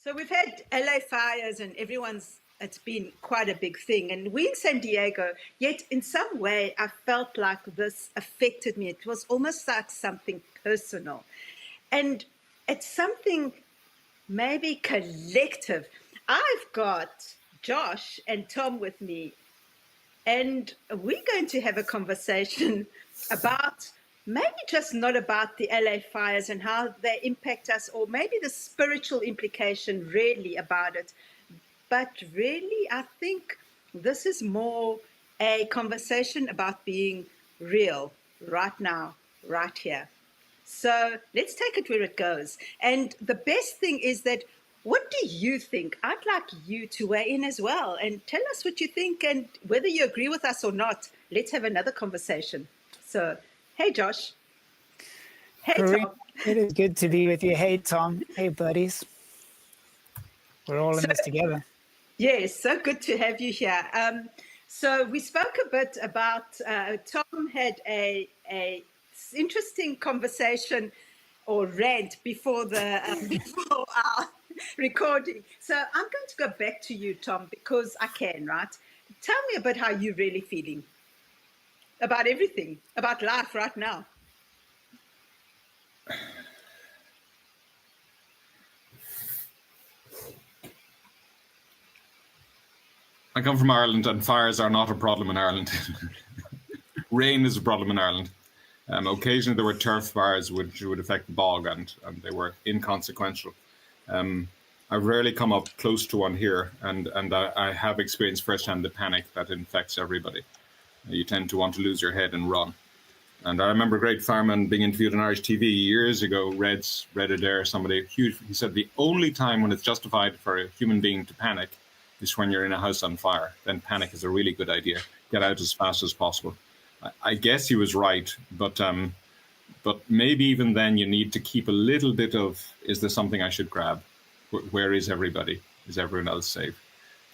So we've had LA fires and it's been quite a big thing. And we in San Diego, yet in some way, I felt like this affected me. It was almost like something personal. And it's something maybe collective. I've got Josh and Tom with me, and we're going to have a conversation about maybe just not about the LA fires and how they impact us, or maybe the spiritual implication really about it. But really, I think this is more a conversation about being real right now, right here. So let's take it where it goes. And the best thing is that, what do you think? I'd like you to weigh in as well and tell us what you think, and whether you agree with us or not. Let's have another conversation. So, hey, Josh. Hey, Carina, Tom. it is good to be with you. Hey, Tom. Hey, buddies. We're all in this together. Yes, so good to have you here. So we spoke a bit about, Tom had a interesting conversation or rant before before our recording. So I'm going to go back to you, Tom, because I can, right? Tell me about how you're really feeling about everything, about life right now. I come from Ireland, and fires are not a problem in Ireland. Rain is a problem in Ireland. Occasionally there were turf fires which would affect the bog, and they were inconsequential. I've rarely come up close to one here, and I have experienced firsthand the panic that infects everybody. You tend to want to lose your head and run. And I remember a great fireman being interviewed on Irish TV years ago, Red Adair, somebody huge. He said the only time when it's justified for a human being to panic is when you're in a house on fire. Then panic is a really good idea. Get out as fast as possible. I guess he was right, but maybe even then you need to keep a little bit of, is there something I should grab? Where is everybody? Is everyone else safe?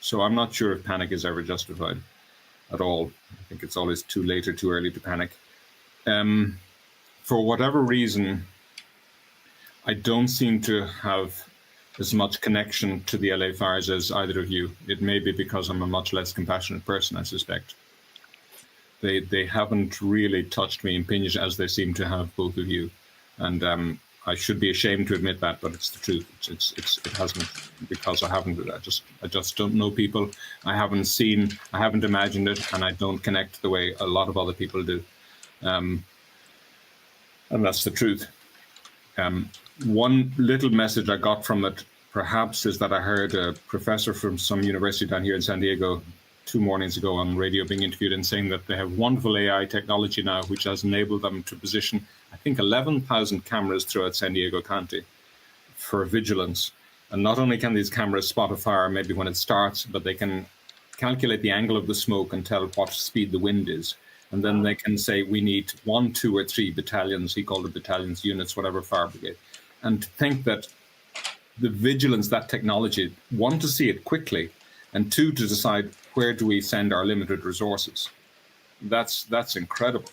So I'm not sure if panic is ever justified at all. I think it's always too late or too early to panic. For whatever reason, I don't seem to have as much connection to the LA fires as either of you. It may be because I'm a much less compassionate person, I suspect. They haven't really touched me and pinched as they seem to have both of you. And I should be ashamed to admit that, but it's the truth. It hasn't, because I just don't know people. I haven't imagined it, and I don't connect the way a lot of other people do. And that's the truth. One little message I got from it, perhaps, is that I heard a professor from some university down here in San Diego 2 mornings ago on radio being interviewed and saying that they have wonderful AI technology now, which has enabled them to position, I think, 11,000 cameras throughout San Diego County for vigilance. And not only can these cameras spot a fire maybe when it starts, but they can calculate the angle of the smoke and tell what speed the wind is. And then they can say, we need 1, 2, or 3 battalions, he called it battalions, units, whatever, fire brigade. And to think that the vigilance, that technology, 1, to see it quickly, and 2, to decide where do we send our limited resources. That's incredible.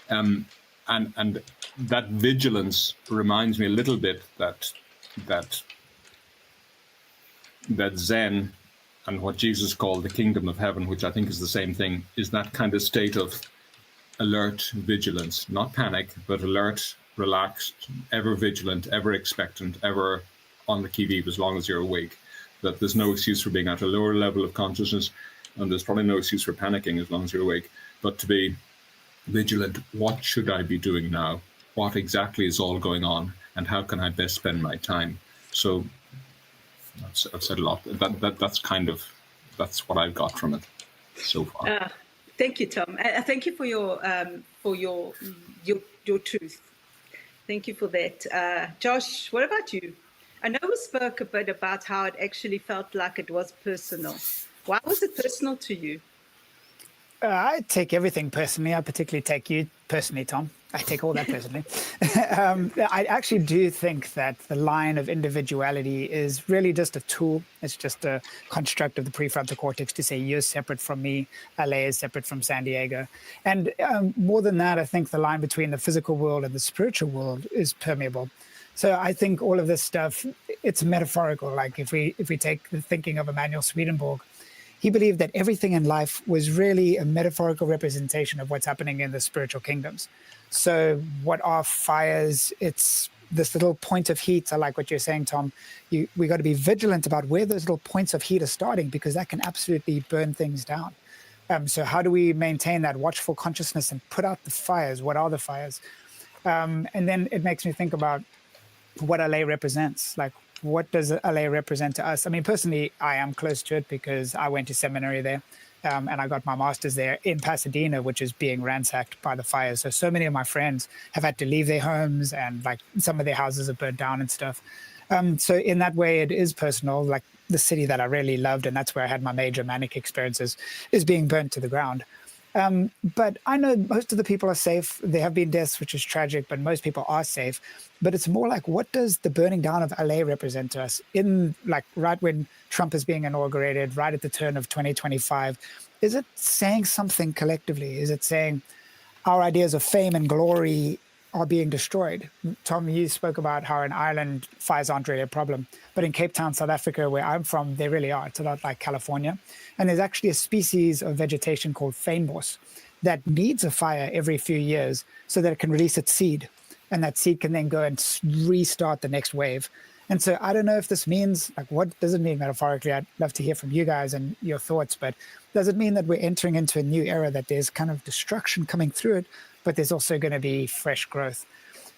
And that vigilance reminds me a little bit that Zen and what Jesus called the kingdom of heaven, which I think is the same thing, is that kind of state of alert vigilance, not panic, but alert, relaxed, ever vigilant, ever expectant, ever on the qui-vive as long as you're awake. That there's no excuse for being at a lower level of consciousness, and there's probably no excuse for panicking as long as you're awake, but to be vigilant. What should I be doing now? What exactly is all going on, and how can I best spend my time? So I've said a lot. That's what I've got from it so far. Thank you, Tom. Thank you for your truth. Thank you for that. Josh, what about you? I know we spoke a bit about how it actually felt like it was personal. Why was it personal to you? I take everything personally. I particularly take you personally, Tom. I take all that personally. I actually do think that the line of individuality is really just a tool. It's just a construct of the prefrontal cortex to say you're separate from me, LA is separate from San Diego. And more than that, I think the line between the physical world and the spiritual world is permeable. So I think all of this stuff, it's metaphorical. Like if we take the thinking of Emanuel Swedenborg, he believed that everything in life was really a metaphorical representation of what's happening in the spiritual kingdoms. So what are fires? It's this little point of heat. I like what you're saying, Tom. We got to be vigilant about where those little points of heat are starting, because that can absolutely burn things down. So how do we maintain that watchful consciousness and put out the fires? What are the fires? And then it makes me think about what LA represents. Like, what does LA represent to us? I mean, personally, I am close to it because I went to seminary there, and I got my master's there in Pasadena, which is being ransacked by the fires. So many of my friends have had to leave their homes, and like some of their houses have burnt down and stuff. So in that way, it is personal. Like the city that I really loved, and that's where I had my major manic experiences, is being burnt to the ground. But I know most of the people are safe. There have been deaths, which is tragic, but most people are safe. But it's more like, what does the burning down of LA represent to us? In like right when Trump is being inaugurated, right at the turn of 2025, is it saying something collectively? Is it saying our ideas of fame and glory are being destroyed? Tom, you spoke about how in Ireland fires aren't really a problem, but in Cape Town, South Africa, where I'm from, they really are. It's a lot like California. And there's actually a species of vegetation called fynbos that needs a fire every few years so that it can release its seed. And that seed can then go and restart the next wave. And so I don't know if this means, like, what does it mean metaphorically? I'd love to hear from you guys and your thoughts, but does it mean that we're entering into a new era, that there's kind of destruction coming through it, but there's also going to be fresh growth?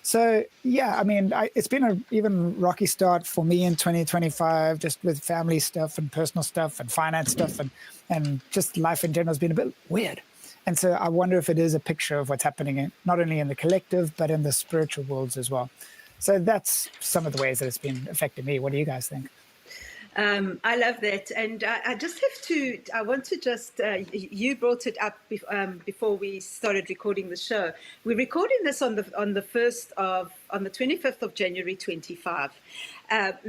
So, yeah, I mean, it's been an even rocky start for me in 2025, just with family stuff and personal stuff and finance stuff, and just life in general has been a bit weird. And so I wonder if it is a picture of what's happening not only in the collective, but in the spiritual worlds as well. So that's some of the ways that it's been affecting me. What do you guys think? I love that. And I just have to, I want to just, you brought it up before we started recording the show. We're recording this on the 25th of January 25,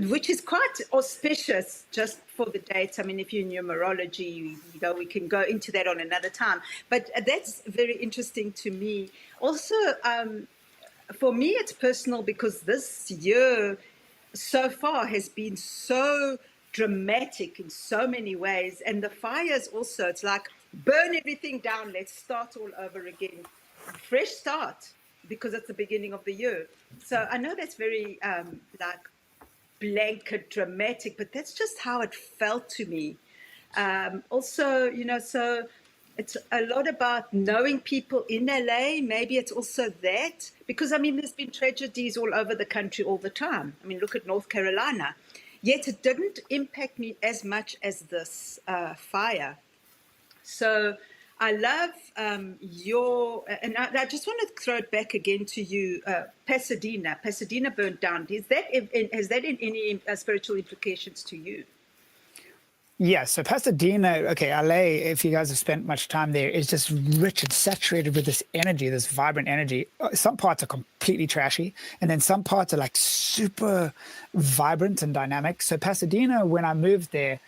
which is quite auspicious just for the dates. I mean, if you're in numerology, we can go into that on another time. But that's very interesting to me. Also, for me, it's personal because this year so far has been so dramatic in so many ways. And the fires also, it's like, burn everything down, let's start all over again. Fresh start, because it's the beginning of the year. So I know that's very like blanket dramatic, but that's just how it felt to me. Also, so it's a lot about knowing people in LA. Maybe it's also that, because I mean, there's been tragedies all over the country all the time. I mean, look at North Carolina. Yet it didn't impact me as much as this fire. So I love and I just want to throw it back again to you. Pasadena burned down. Has that any spiritual implications to you? Yeah, so Pasadena, okay, LA, if you guys have spent much time there, is just rich and saturated with this energy, this vibrant energy. Some parts are completely trashy, and then some parts are like super vibrant and dynamic. So Pasadena, when I moved there,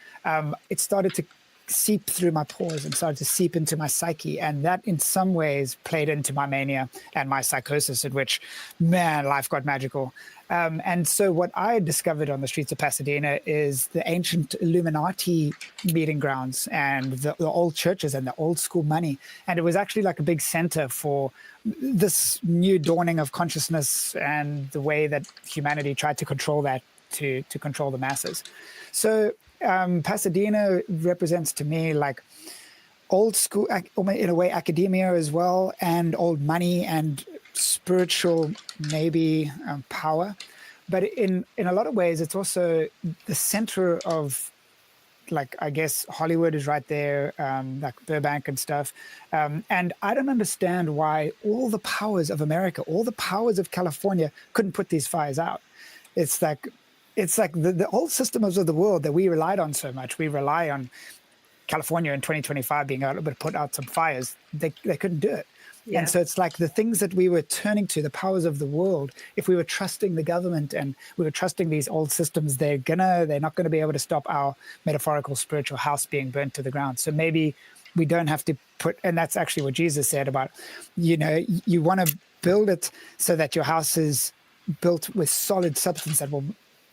it started to seep through my pores and started to seep into my psyche. And that in some ways played into my mania and my psychosis, in which, man, life got magical. And so what I discovered on the streets of Pasadena is the ancient Illuminati meeting grounds and the old churches and the old school money. And it was actually like a big center for this new dawning of consciousness and the way that humanity tried to control that, to control the masses. So Pasadena represents to me like old school, in a way, academia as well, and old money and spiritual maybe power. But in a lot of ways, it's also the center of, like, I guess Hollywood is right there, like Burbank and stuff. And I don't understand why all the powers of America, all the powers of California couldn't put these fires out. It's like the old systems of the world that we relied on so much. We rely on California in 2025 being able to put out some fires. They couldn't do it. Yeah. And so it's like the things that we were turning to, the powers of the world, if we were trusting the government and we were trusting these old systems, they're not going to be able to stop our metaphorical spiritual house being burnt to the ground. So maybe we don't have to and that's actually what Jesus said about, you want to build it so that your house is built with solid substance that will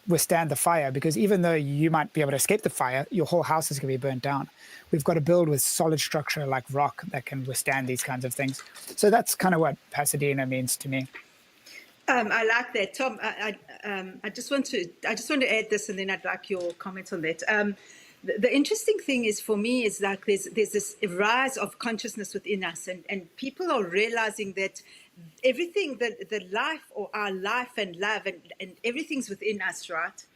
withstand the fire, because even though you might be able to escape the fire, your whole house is going to be burnt down. We've got to build with solid structure like rock that can withstand these kinds of things. So that's kind of what Pasadena means to me. I like that, Tom. I just want to add this, and then I'd like your comments on that. The interesting thing is, for me, is like there's this rise of consciousness within us, and people are realizing that everything, the life, or our life and love, and everything's within us, right?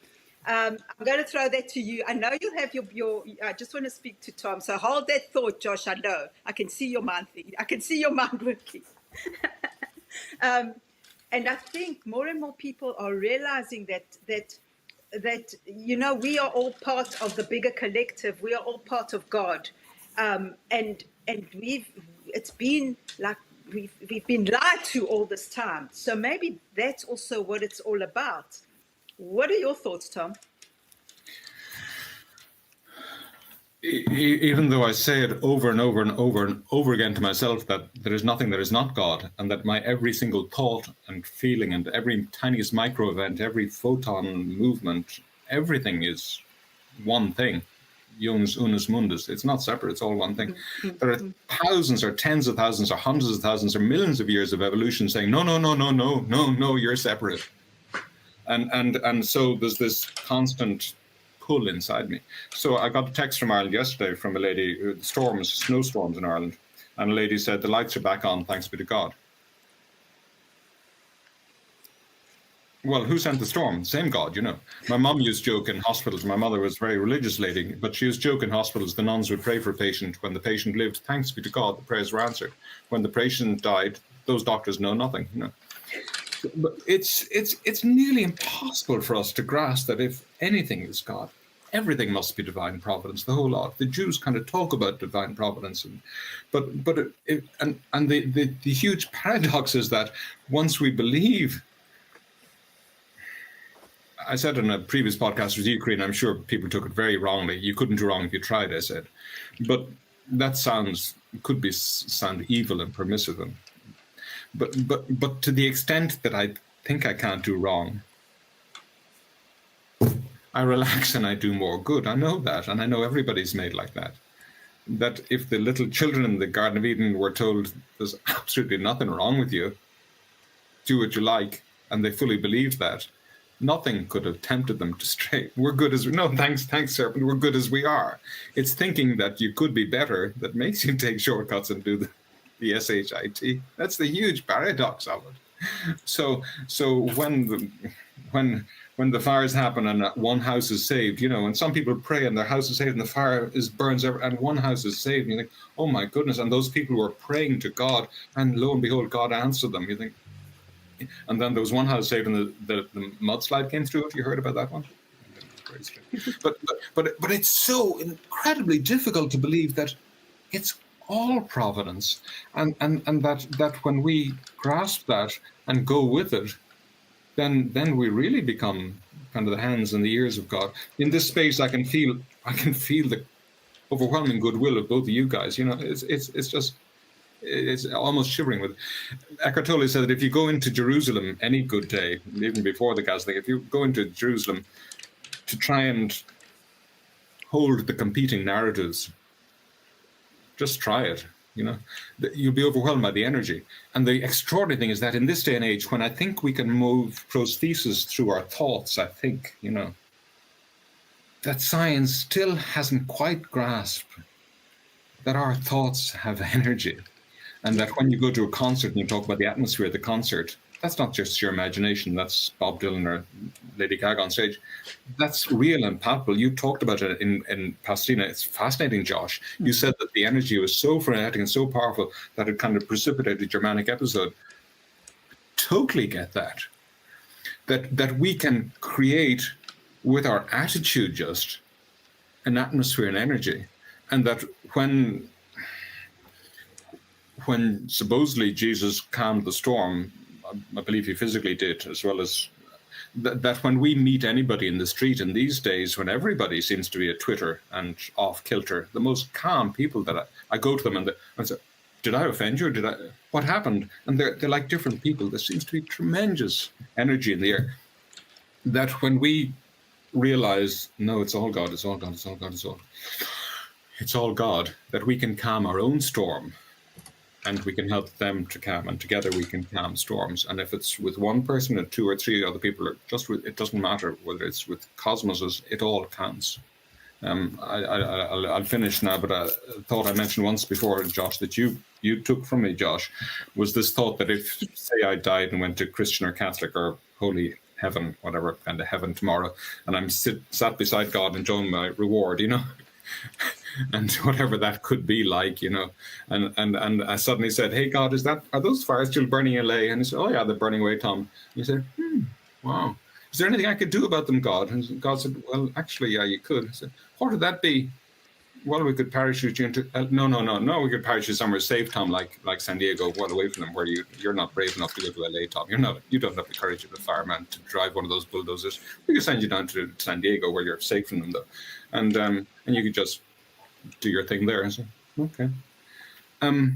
I'm going to throw that to you. I know you'll have your. I just want to speak to Tom. So hold that thought, Josh. I know. I can see your mind. I can see your mind working. And I think more and more people are realizing that we are all part of the bigger collective. We are all part of God, and it's been like we've been lied to all this time. So maybe that's also what it's all about. What are your thoughts, Tom? Even though I say it over and over and over and over again to myself that there is nothing that is not God, and that my every single thought and feeling and every tiniest micro event, every photon movement, everything is one thing. Jung's unus mundus. It's not separate. It's all one thing. There are thousands or tens of thousands or hundreds of thousands or millions of years of evolution saying, no, you're separate. And so there's this constant pull inside me. So I got a text from Ireland yesterday from a lady, snowstorms in Ireland, and a lady said, the lights are back on, thanks be to God. Well, who sent the storm? Same God, My mum used to joke in hospitals. My mother was a very religious lady, but she used to joke in hospitals. The nuns would pray for a patient. When the patient lived, thanks be to God, the prayers were answered. When the patient died, those doctors know nothing, But it's nearly impossible for us to grasp that if anything is God, everything must be divine providence, the whole lot. The Jews kind of talk about divine providence, but the huge paradox is that once we believe, I said in a previous podcast with you, Carina, I'm sure people took it very wrongly. You couldn't do wrong if you tried, I said, but that could sound evil and permissive and. But to the extent that I think I can't do wrong, I relax and I do more good. I know that, and I know everybody's made like that. That if the little children in the Garden of Eden were told there's absolutely nothing wrong with you, do what you like, and they fully believed that, nothing could have tempted them to stray. We're good as thanks, serpent. We're good as we are. It's thinking that you could be better that makes you take shortcuts and do the SHIT. That's the huge paradox of it. So when the fires happen and one house is saved, and some people pray and their house is saved and the fire burns and one house is saved, and you think, oh my goodness, and those people were praying to God, and lo and behold, God answered them. You think, and then there was one house saved and the mudslide came through. Have you heard about that one? But it's so incredibly difficult to believe that it's all providence, and that when we grasp that and go with it, then we really become kind of the hands and the ears of God. In this space, I can feel the overwhelming goodwill of both of you guys. It's almost shivering with. Eckhart Tolle said that if you go into Jerusalem any good day, even before the gas thing, if you go into Jerusalem to try and hold the competing narratives, just try it, you'll be overwhelmed by the energy. And the extraordinary thing is that in this day and age, when I think we can move prosthesis through our thoughts, I think, that science still hasn't quite grasped that our thoughts have energy. And that when you go to a concert and you talk about the atmosphere of the concert, that's not just your imagination. That's Bob Dylan or Lady Gaga on stage. That's real and palpable. You talked about it in Pasadena. It's fascinating, Josh. You said that the energy was so frenetic and so powerful that it kind of precipitated your manic episode. Totally get that. That we can create with our attitude just an atmosphere and energy. And that when supposedly Jesus calmed the storm, I believe he physically did, as well as that when we meet anybody in the street in these days, when everybody seems to be a Twitter and off kilter, the most calm people that I go to them and I say, did I offend you? What happened? And they're like different people. There seems to be tremendous energy in the air that when we realize, no, it's all God, it's all God, it's all God, it's all God, that we can calm our own storm and we can help them to calm, and together we can calm storms. And if it's with one person or two or three other people, or just with, it doesn't matter whether it's with cosmoses, it all counts. I'll finish now, but a thought I mentioned once before, Josh, that you took from me, Josh, was this thought that if, say, I died and went to Christian or Catholic or holy heaven, whatever kind of heaven tomorrow, and I'm sat beside God enjoying my reward, and whatever that could be like, and I suddenly said, hey, God, are those fires still burning in LA? And he said, oh yeah, they're burning away, Tom. And he said, wow. Is there anything I could do about them, God? And God said, well, actually, yeah, you could. I said, what would that be? Well, we could parachute you into... No, we could parachute somewhere safe, Tom, like San Diego, well away from them, where you're not brave enough to go to LA, Tom. You don't have the courage of a fireman to drive one of those bulldozers. We could send you down to San Diego, where you're safe from them, though. And you could just do your thing there. And say, okay. That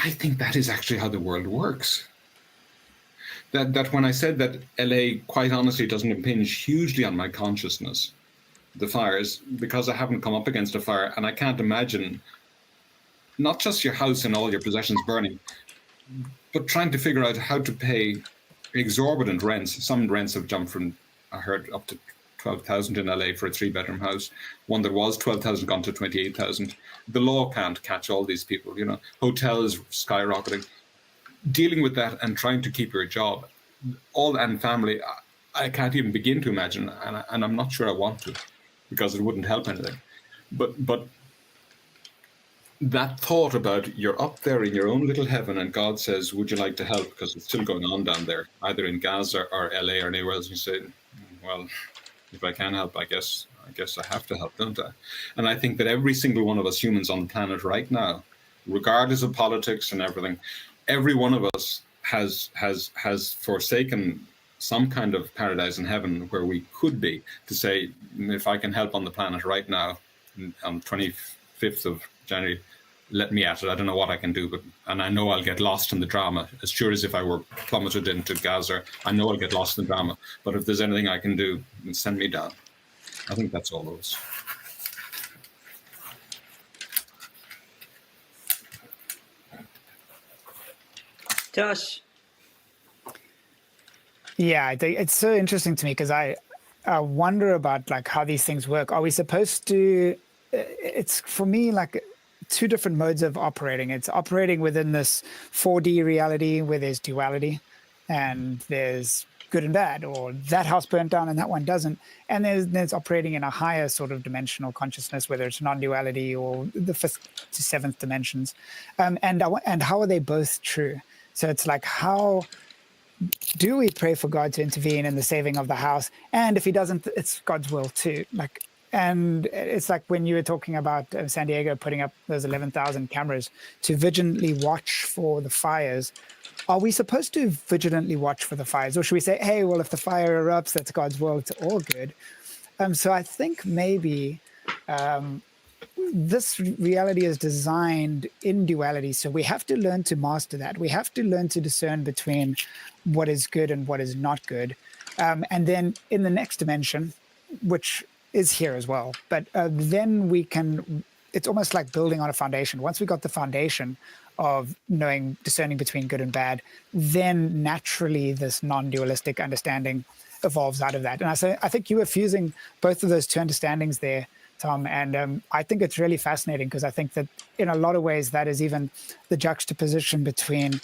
I think that is actually how the world works. That when I said that LA, quite honestly, doesn't impinge hugely on my consciousness, the fires, because I haven't come up against a fire, and I can't imagine not just your house and all your possessions burning, but trying to figure out how to pay exorbitant rents. Some rents have jumped from, I heard, up to 12,000 in LA for a 3-bedroom house. One that was 12,000 gone to 28,000. The law can't catch all these people. Hotels skyrocketing. Dealing with that and trying to keep your job, and family, I can't even begin to imagine, and I'm not sure I want to, because it wouldn't help anything. But that thought about you're up there in your own little heaven, and God says, would you like to help? Because it's still going on down there, either in Gaza or LA or anywhere else. And you say, well, if I can help, I guess I have to help, don't I? And I think that every single one of us humans on the planet right now, regardless of politics and everything, every one of us has forsaken some kind of paradise in heaven where we could be, to say, if I can help on the planet right now, on 25th of January, let me at it. I don't know what I can do, and I know I'll get lost in the drama, as sure as if I were plummeted into Gaza. I know I'll get lost in the drama, but if there's anything I can do, send me down. I think that's all of us. Josh. Yeah, I think it's so interesting to me, because I wonder about like how these things work. Are we supposed to? It's for me like two different modes of operating. It's operating within this 4D reality where there's duality, and there's good and bad, or that house burnt down and that one doesn't. And there's operating in a higher sort of dimensional consciousness, whether it's non-duality or the 5th to 7th dimensions. And how are they both true? So it's like, how do we pray for God to intervene in the saving of the house? And if he doesn't, it's God's will too. And it's like when you were talking about San Diego putting up those 11,000 cameras to vigilantly watch for the fires. Are we supposed to vigilantly watch for the fires? Or should we say, hey, well, if the fire erupts, that's God's will, it's all good. So I think maybe this reality is designed in duality. So we have to learn to master that. We have to learn to discern between what is good and what is not good. And then in the next dimension, which is here as well, but then we can, it's almost like building on a foundation. Once we got the foundation of discerning between good and bad, then naturally this non-dualistic understanding evolves out of that. And I think you were fusing both of those two understandings there, Tom, and I think it's really fascinating, because I think that in a lot of ways that is even the juxtaposition between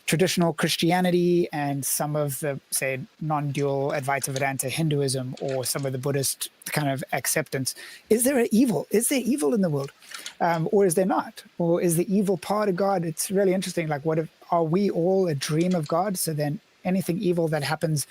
traditional Christianity and some of the, say, non-dual Advaita Vedanta Hinduism, or some of the Buddhist kind of acceptance. Is there an evil? Is there evil in the world? Or is there not? Or is the evil part of God? It's really interesting. Like, are we all a dream of God? So then anything evil that happens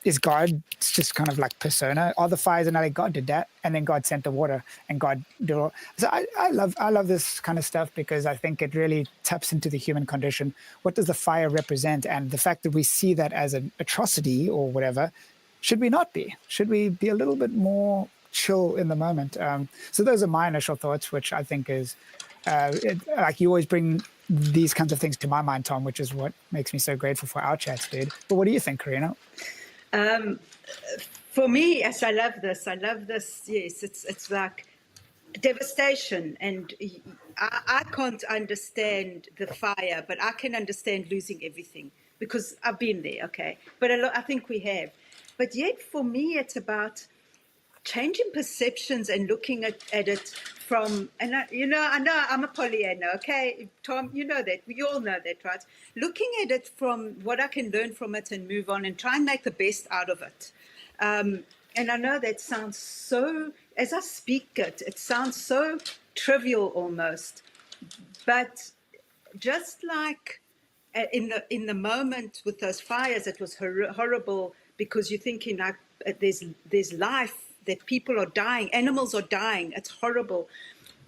is God. It's just kind of like persona. All the fires in LA, God did that, and then God sent the water, and God did all. So I love this kind of stuff, because I think it really taps into the human condition. What does the fire represent? And the fact that we see that as an atrocity or whatever, should we not be? Should we be a little bit more chill in the moment? So those are my initial thoughts, which I think is Like you always bring these kinds of things to my mind, Tom, which is what makes me so grateful for our chats, dude. But what do you think, Carina? For me, yes, I love this. I love this. Yes, it's like devastation, and I can't understand the fire, but I can understand losing everything because I've been there. Okay, but I think we have. But yet, for me, it's about changing perceptions and looking at it from, and I know I'm a Pollyanna, okay, Tom, you know that, we all know that, right? Looking at it from what I can learn from it and move on and try and make the best out of it. And I know that sounds so, as I speak it sounds so trivial almost, but just like in the moment with those fires, it was horrible because you're thinking like there's life, that people are dying, animals are dying. It's horrible.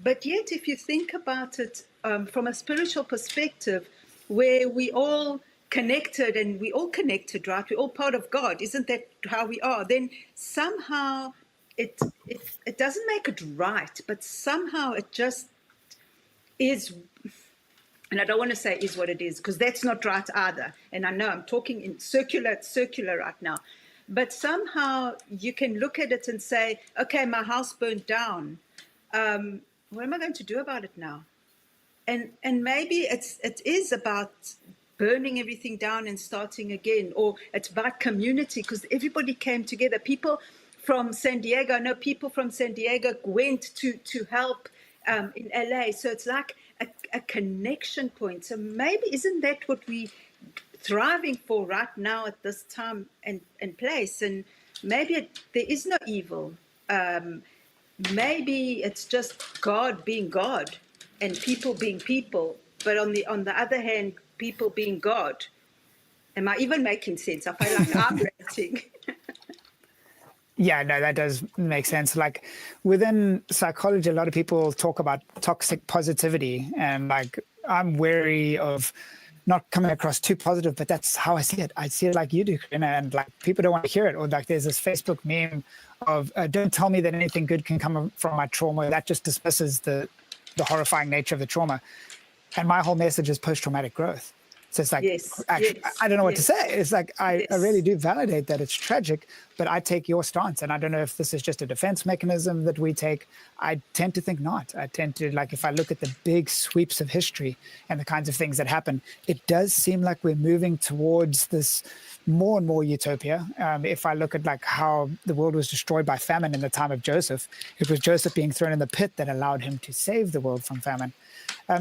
But yet, if you think about it from a spiritual perspective, where we all connected and we all connected, right? We're all part of God. Isn't that how we are? Then somehow it doesn't make it right, but somehow it just is. And I don't want to say is what it is, because that's not right either. And I know I'm talking in circular right now. But somehow you can look at it and say, okay, my house burned down. What am I going to do about it now? And maybe it is about burning everything down and starting again, or it's about community, because everybody came together. People from San Diego, I know people from San Diego went to help in LA. So it's like a connection point. So maybe isn't that what we thriving for right now at this time and place? And maybe there is no evil. Maybe it's just God being God and people being people. But on the other hand, people being God. Am I even making sense? I feel like I'm ranting. Yeah, no, that does make sense. Like within psychology, a lot of people talk about toxic positivity, and like I'm wary of not coming across too positive, but that's how I see it. I see it like you do, and like people don't want to hear it. Or like there's this Facebook meme of don't tell me that anything good can come from my trauma. That just dismisses the horrifying nature of the trauma. And my whole message is post-traumatic growth. So it's like, Yes, actually, yes, I don't know what to yes. say. It's like, I Yes. really do validate that it's tragic, but I take your stance. And I don't know if this is just a defense mechanism that we take. I tend to think not. I tend to, like, if I look at the big sweeps of history and the kinds of things that happen, it does seem like we're moving towards this more and more utopia. If I look at like how the world was destroyed by famine in the time of Joseph, it was Joseph being thrown in the pit that allowed him to save the world from famine.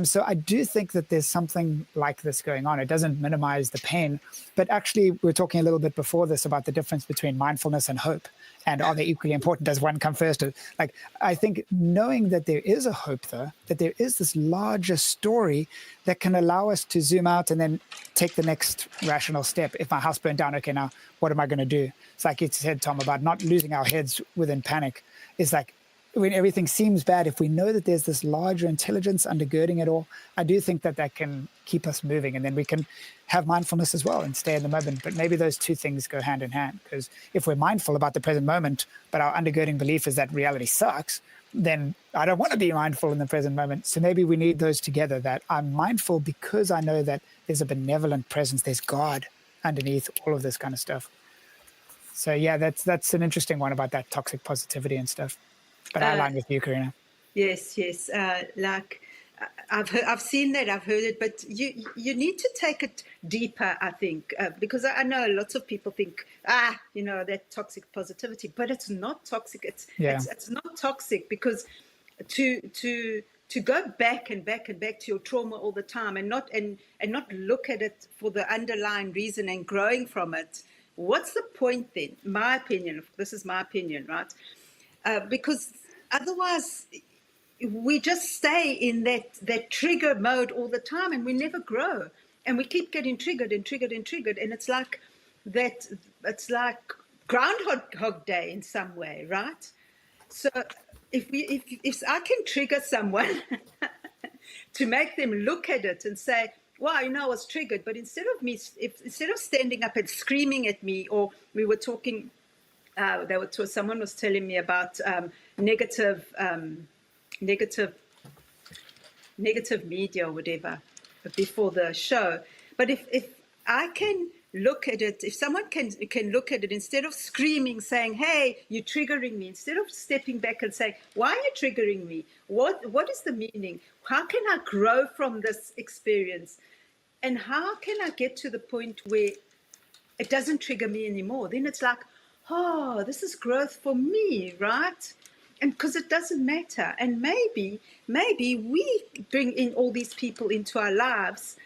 So I do think that there's something like this going on. It doesn't minimize the pain, but actually we were talking a little bit before this about the difference between mindfulness and hope, and are they equally important? Does one come first? Like, I think knowing that there is a hope, though, that there is this larger story that can allow us to zoom out and then take the next rational step. If my house burned down, okay, now what am I going to do? It's like you said, Tom, about not losing our heads within panic. It's like, when everything seems bad, if we know that there's this larger intelligence undergirding it all, I do think that that can keep us moving, and then we can have mindfulness as well and stay in the moment. But maybe those two things go hand in hand, because if we're mindful about the present moment, but our undergirding belief is that reality sucks, then I don't want to be mindful in the present moment. So maybe we need those together, that I'm mindful because I know that there's a benevolent presence, there's God underneath all of this kind of stuff. So yeah, that's an interesting one about that toxic positivity and stuff. But I align with you, Carina. Yes, yes. Like I've seen that, I've heard it, but you need to take it deeper, I think, because I know lots of people think, that toxic positivity, but it's not toxic. It's not toxic, because to go back and back and back to your trauma all the time and not look at it for the underlying reason and growing from it. What's the point then? My opinion. This is my opinion, right? Because otherwise we just stay in that trigger mode all the time, and we never grow, and we keep getting triggered and triggered and triggered, and it's like that. It's like Groundhog Day in some way, right? So if I can trigger someone to make them look at it and say, wow, I was triggered, but instead of standing up and screaming at me, or we were talking. Someone was telling me about negative negative media or whatever before the show. But if I can look at it, if someone can look at it, instead of screaming, saying, hey, you're triggering me, instead of stepping back and saying, why are you triggering me? What is the meaning? How can I grow from this experience? And how can I get to the point where it doesn't trigger me anymore? Then it's like, oh, this is growth for me, right? And because it doesn't matter. And maybe we bring in all these people into our lives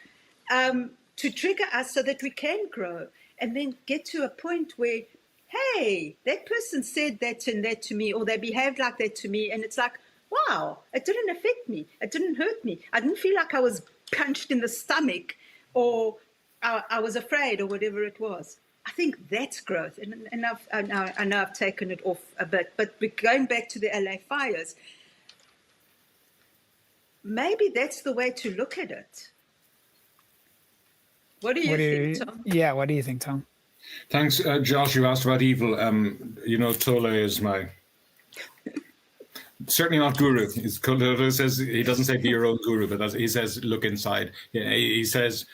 to trigger us so that we can grow and then get to a point where, hey, that person said that and that to me, or they behaved like that to me. And it's like, wow, it didn't affect me. It didn't hurt me. I didn't feel like I was punched in the stomach or I was afraid or whatever it was. I think that's growth. And I know I've taken it off a bit, but we're going back to the LA fires. Maybe that's the way to look at it. What do you think, Tom? Yeah, what do you think, Tom? Thanks, Josh. You asked about evil. Tole is my certainly not guru. Tole says he doesn't say be your own guru, but he says look inside. He says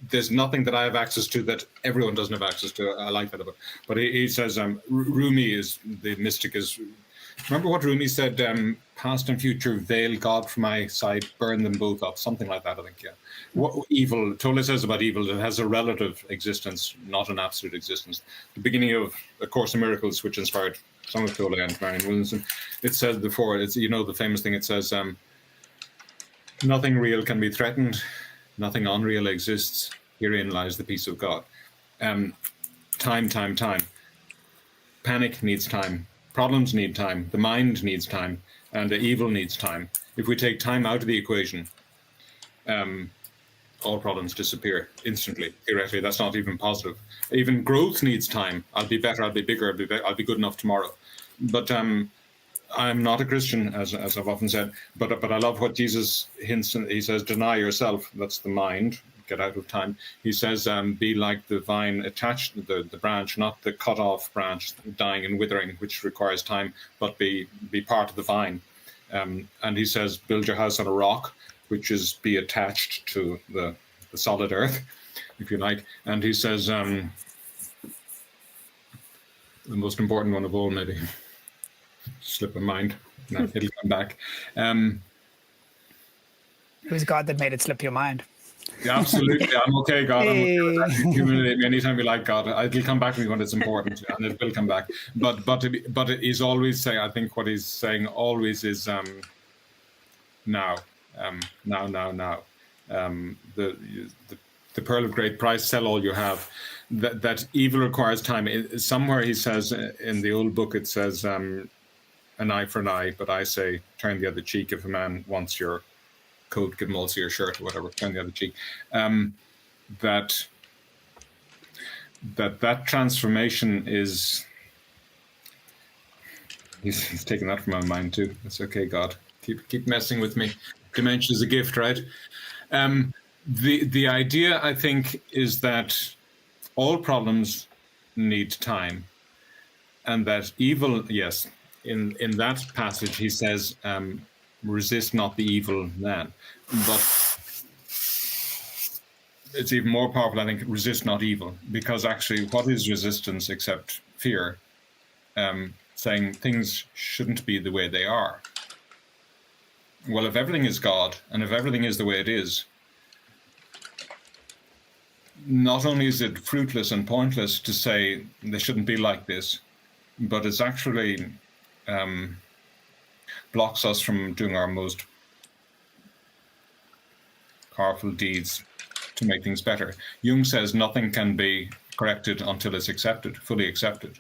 there's nothing that I have access to that everyone doesn't have access to. I like that about. But he says Rumi is the mystic is. Remember what Rumi said? Past and future veil God from my sight, burn them both up. Something like that, I think. Yeah. What evil? Tole says about evil, it has a relative existence, not an absolute existence. The beginning of A Course in Miracles, which inspired some of Tole and Marion Williamson, it says before, it's the famous thing. It says, nothing real can be threatened, nothing unreal exists. Herein lies the peace of God. Time. Panic needs time. Problems need time. The mind needs time, and the evil needs time. If we take time out of the equation, all problems disappear instantly. Theoretically, that's not even positive. Even growth needs time. I'll be better. I'll be bigger. I'll be good enough tomorrow. But I'm not a Christian, as I've often said. But I love what Jesus hints. He says, "Deny yourself." That's the mind. Get out of time. He says, "Be like the vine attached to the branch, not the cut off branch, dying and withering, which requires time, but be part of the vine." And he says, "Build your house on a rock," which is be attached to the solid earth, if you like. And he says, the most important one of all, maybe, slip of mind, no, it'll come back. It was God that made it slip your mind. Yeah, absolutely, I'm okay, God. Hey. I'm okay. Humiliate me anytime you like, God. It'll come back to me when it's important, and it will come back. But he's always saying, I think what he's saying always is now. Now. The pearl of great price, sell all you have. That evil requires time. Somewhere he says in the old book, it says, an eye for an eye, but I say, turn the other cheek. If a man wants your coat, give him also your shirt or whatever, turn the other cheek. That transformation is, he's taken that from my mind too. It's okay, God. Keep messing with me. Dementia is a gift, right? The idea, I think, is that all problems need time, and that evil, yes, in that passage he says, resist not the evil man. But it's even more powerful, I think, resist not evil, because actually what is resistance except fear? Saying things shouldn't be the way they are. Well, if everything is God, and if everything is the way it is, not only is it fruitless and pointless to say they shouldn't be like this, but it's actually blocks us from doing our most powerful deeds to make things better. Jung says nothing can be corrected until it's accepted, fully accepted.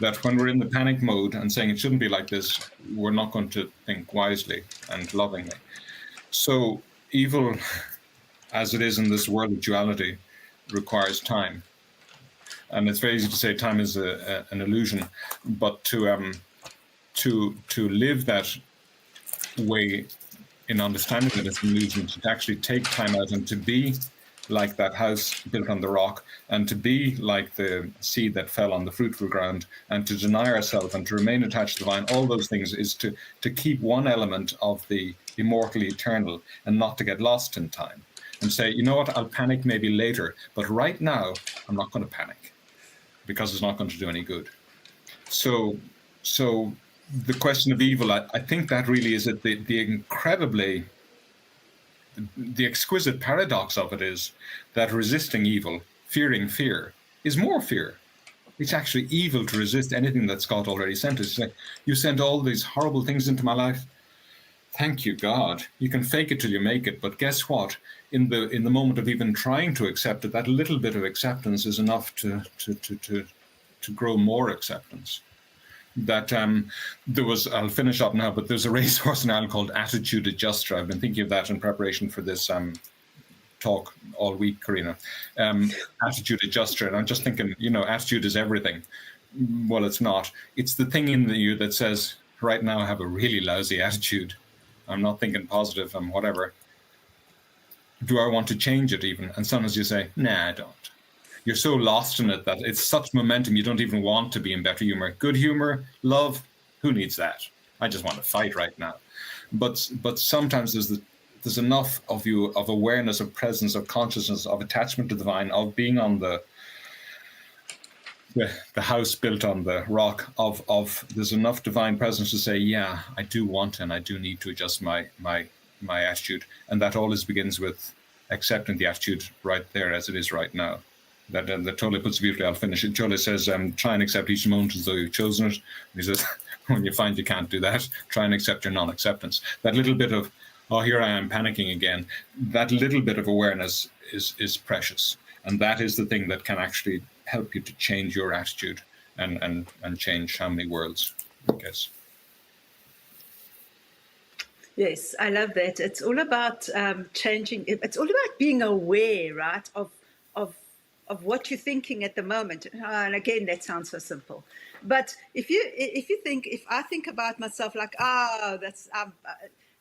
That when we're in the panic mode and saying it shouldn't be like this, we're not going to think wisely and lovingly. So evil, as it is in this world of duality, requires time. And it's very easy to say time is an illusion, but to live that way in understanding that it's an illusion, to actually take time out and to be like that house built on the rock, and to be like the seed that fell on the fruitful ground, and to deny ourselves and to remain attached to the vine, all those things is to keep one element of the immortal eternal and not to get lost in time. And say, you know what, I'll panic maybe later, but right now I'm not going to panic because it's not going to do any good. So the question of evil, I think that really is it, the exquisite paradox of it is that resisting evil, fearing fear, is more fear. It's actually evil to resist anything that Scott already sent us. It's like, you sent all these horrible things into my life. Thank you, God. You can fake it till you make it, but guess what? In the moment of even trying to accept it, that little bit of acceptance is enough to grow more acceptance. That I'll finish up now, but there's a racehorse in Ireland called Attitude Adjuster. I've been thinking of that in preparation for this talk all week, Carina. Attitude Adjuster, and I'm just thinking, attitude is everything. Well, it's not. It's the thing in you that says, right now I have a really lousy attitude. I'm not thinking positive and whatever. Do I want to change it even? And sometimes you say, nah, I don't. You're so lost in it that it's such momentum you don't even want to be in better humor. Good humor, love, who needs that? I just want to fight right now. But sometimes there's enough of you, of awareness, of presence, of consciousness, of attachment to the vine, of being on the house built on the rock, of there's enough divine presence to say, yeah, I do want and I do need to adjust my attitude. And that always begins with accepting the attitude right there as it is right now. That totally puts it beautifully. I'll finish it. Jolie says, try and accept each moment as though you've chosen it. He says, when you find you can't do that, try and accept your non-acceptance. That little bit of, oh, here I am panicking again, that little bit of awareness is precious. And that is the thing that can actually help you to change your attitude and change how many worlds, I guess. Yes, I love that. It's all about changing. It's all about being aware, right, of what you're thinking at the moment. And again, that sounds so simple. But if I think about myself like,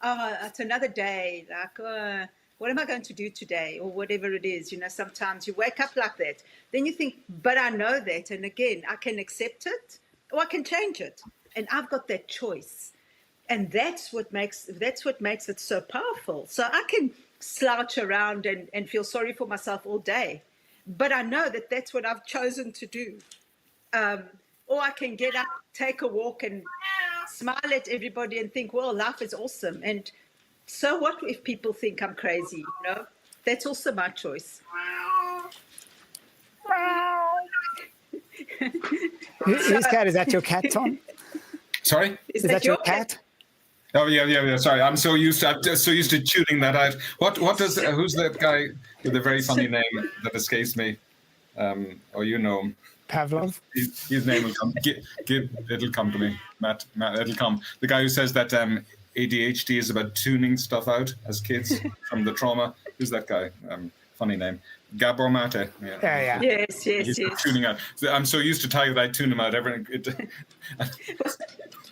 it's another day, like, what am I going to do today, or whatever it is, sometimes you wake up like that. Then you think, but I know that, and again, I can accept it or I can change it, and I've got that choice. And that's what makes it so powerful. So I can slouch around and feel sorry for myself all day, but I know that that's what I've chosen to do. Or I can get up, take a walk, and smile at everybody and think, well, life is awesome. And so what if people think I'm crazy? That's also my choice. Whose cat is that? Your cat, Tom? Sorry, is that your cat? Oh yeah. Sorry, I'm so used to tuning that out. Who's that guy with a very funny name that escapes me? Him. Pavlov. His name will come. It'll come to me, Matt. It'll come. The guy who says that ADHD is about tuning stuff out as kids from the trauma. Who's that guy? Funny name. Gabor Mate. Yeah. Yes. He's tuning out. I'm so used to Tiger that I tune him out.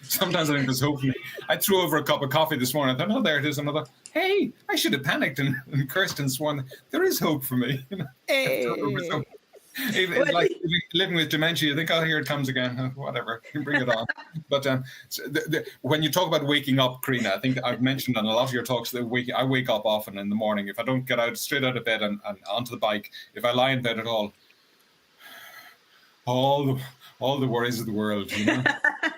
Sometimes I think there's hope for me. I threw over a cup of coffee this morning. I thought, oh, there it is. And I thought, hey, I should have panicked and cursed and sworn. There is hope for me. Hey. It's like living with dementia, you think, oh, here it comes again. Whatever, bring it on. But when you talk about waking up, Carina, I think I've mentioned on a lot of your talks that I wake up often in the morning. If I don't get straight out of bed and onto the bike, if I lie in bed at all the worries of the world,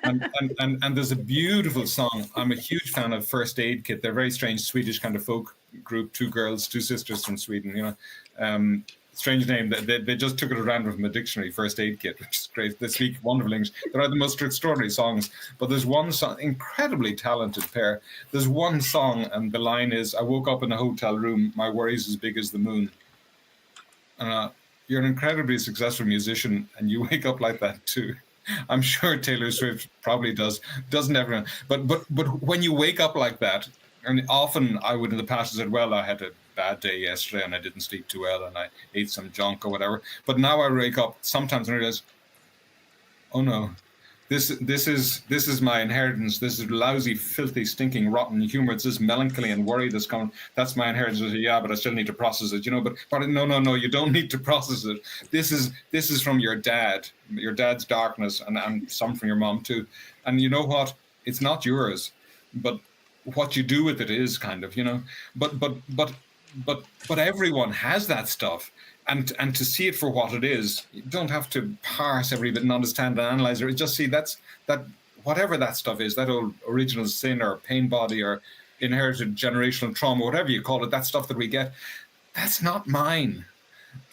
and there's a beautiful song. I'm a huge fan of First Aid Kit. They're a very strange Swedish kind of folk group, two sisters from Sweden, strange name. They just took it at random from a dictionary, First Aid Kit, which is great. They speak wonderful English. They're the most extraordinary songs. But there's one song, incredibly talented pair. There's one song, and the line is, I woke up in a hotel room, my worries as big as the moon. You're an incredibly successful musician, and you wake up like that too. I'm sure Taylor Swift probably does. Doesn't everyone? But when you wake up like that, and often I would in the past have said, well, I had a bad day yesterday and I didn't sleep too well and I ate some junk or whatever. But now I wake up sometimes and realize, oh no, this is my inheritance. This is lousy, filthy, stinking, rotten humor. It's this melancholy and worry that's coming. That's my inheritance. Yeah, but I still need to process it, But no, you don't need to process it. This is from your dad's darkness, and some from your mom too. And you know what? It's not yours, but what you do with it is kind of, But everyone has that stuff. And to see it for what it is, you don't have to parse every bit and understand and analyze it. Just see that whatever that stuff is, that old original sin or pain body or inherited generational trauma, whatever you call it, that stuff that we get, that's not mine.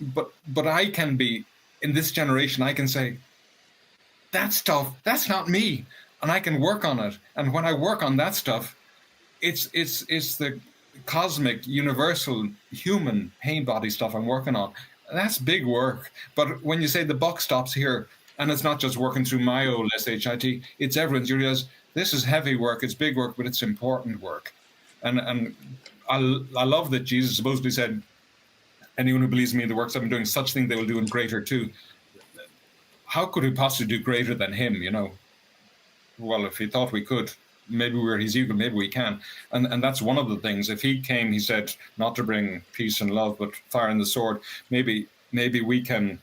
But I can be, in this generation, I can say, that stuff, that's not me. And I can work on it. And when I work on that stuff, it's the cosmic, universal, human pain body stuff I'm working on. That's big work. But when you say the buck stops here, and it's not just working through my old SHIT, it's everyone's. You realize this is heavy work, it's big work, but it's important work. And I love that Jesus supposedly said, anyone who believes in me, the works I'm doing, such thing they will do in greater too. How could we possibly do greater than him, Well, if he thought we could, maybe we're his equal, maybe we can. And that's one of the things. If he came, he said, not to bring peace and love, but fire and the sword, maybe we can,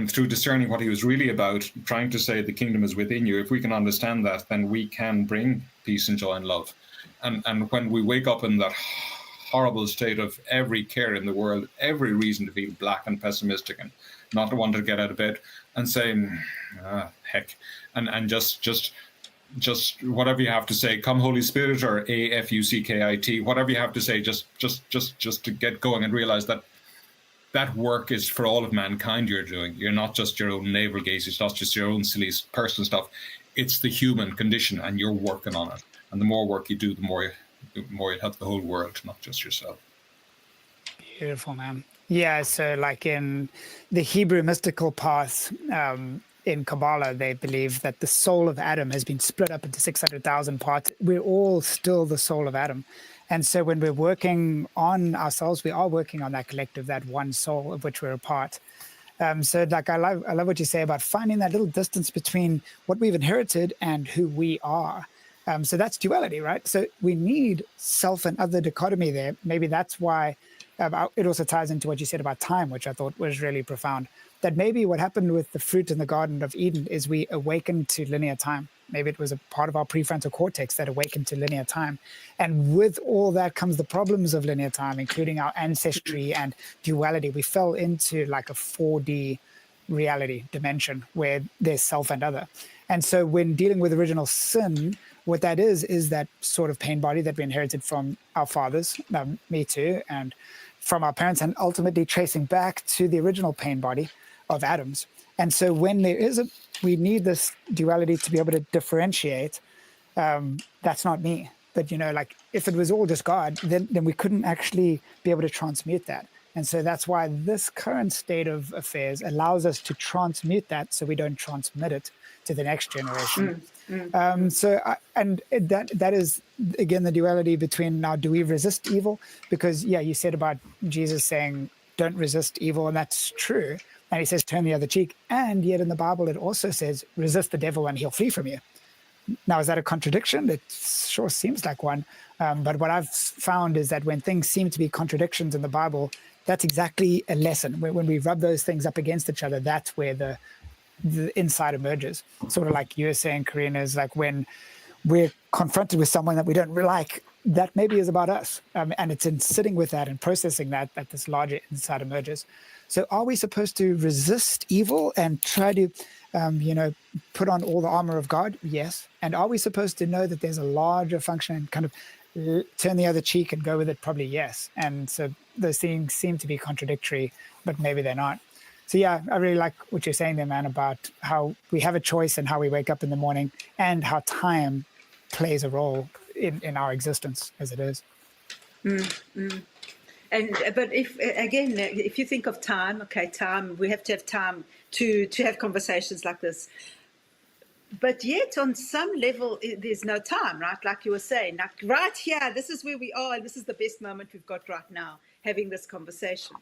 through discerning what he was really about, trying to say the kingdom is within you, if we can understand that, then we can bring peace and joy and love. And when we wake up in that horrible state of every care in the world, every reason to feel black and pessimistic and not to want to get out of bed, and saying, heck, and just whatever you have to say, come Holy Spirit, or AFUCKIT, whatever you have to say, just to get going and realize that work is for all of mankind you're doing. You're not just your own navel gaze, it's not just your own silly personal stuff. It's the human condition, and you're working on it. And the more work you do, the more you help the whole world, not just yourself. Beautiful, man. Yeah, so like in the Hebrew mystical path, in Kabbalah, they believe that the soul of Adam has been split up into 600,000 parts. We're all still the soul of Adam. And so when we're working on ourselves, we are working on that collective, that one soul of which we're a part. So like I love what you say about finding that little distance between what we've inherited and who we are. So that's duality, right? So we need self and other dichotomy there. Maybe that's why it also ties into what you said about time, which I thought was really profound. That maybe what happened with the fruit in the Garden of Eden is we awakened to linear time. Maybe it was a part of our prefrontal cortex that awakened to linear time. And with all that comes the problems of linear time, including our ancestry and duality. We fell into like a 4D reality dimension where there's self and other. And so when dealing with original sin, what that is that sort of pain body that we inherited from our fathers, me too, and from our parents, and ultimately tracing back to the original pain body of Adam's. And so when we need this duality to be able to differentiate, that's not me. But, like if it was all just God, then we couldn't actually be able to transmute that. And so that's why this current state of affairs allows us to transmute that so we don't transmit it to the next generation. That is, again, the duality between now, do we resist evil? Because, yeah, you said about Jesus saying, don't resist evil, and that's true. And he says, turn the other cheek. And yet in the Bible, it also says, resist the devil and he'll flee from you. Now, is that a contradiction? It sure seems like one. But what I've found is that when things seem to be contradictions in the Bible, that's exactly a lesson. When we rub those things up against each other, that's where the insight emerges. Sort of like you were saying, Carina, is like when we're confronted with someone that we don't like, that maybe is about us. And it's in sitting with that and processing that this larger insight emerges. So are we supposed to resist evil and try to, put on all the armor of God? Yes. And are we supposed to know that there's a larger function and kind of turn the other cheek and go with it? Probably yes. And so those things seem to be contradictory, but maybe they're not. So yeah, I really like what you're saying there, man, about how we have a choice and how we wake up in the morning and how time plays a role in our existence as it is. But if you think of time, we have to have time to have conversations like this. But yet on some level, there's no time, right? Like you were saying, like right here, this is where we are. And this is the best moment we've got right now, having this conversation.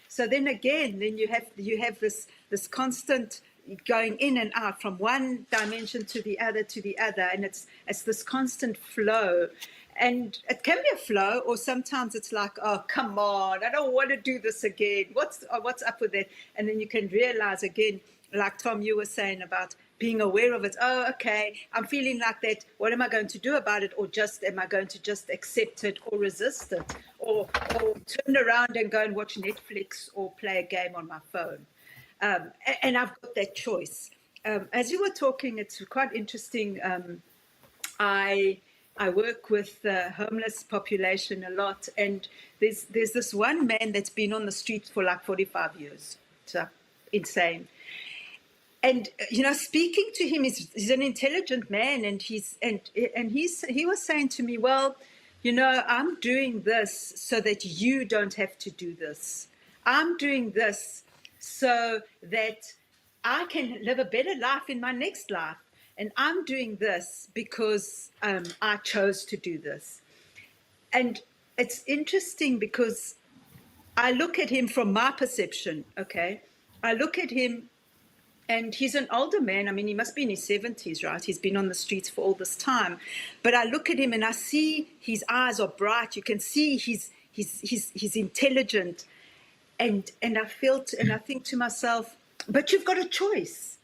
So then again, you have this constant going in and out from one dimension to the other, and it's this constant flow. And it can be a flow, or sometimes it's like, oh, come on, I don't want to do this again. What's up with that? And then you can realize again, like Tom, you were saying about being aware of it. Oh, okay, I'm feeling like that. What am I going to do about it? Or am I going to just accept it or resist it? Or turn around and go and watch Netflix or play a game on my phone? And I've got that choice. As you were talking, it's quite interesting. I work with the homeless population a lot, and there's this one man that's been on the streets for like 45 years. It's insane. And speaking to him, he's an intelligent man, and he was saying to me, well, I'm doing this so that you don't have to do this. I'm doing this so that I can live a better life in my next life. And I'm doing this because I chose to do this. And it's interesting because I look at him from my perception, okay? I look at him, and he's an older man. I mean, he must be in his 70s, right? He's been on the streets for all this time. But I look at him and I see his eyes are bright. You can see he's intelligent. And I think to myself, but you've got a choice.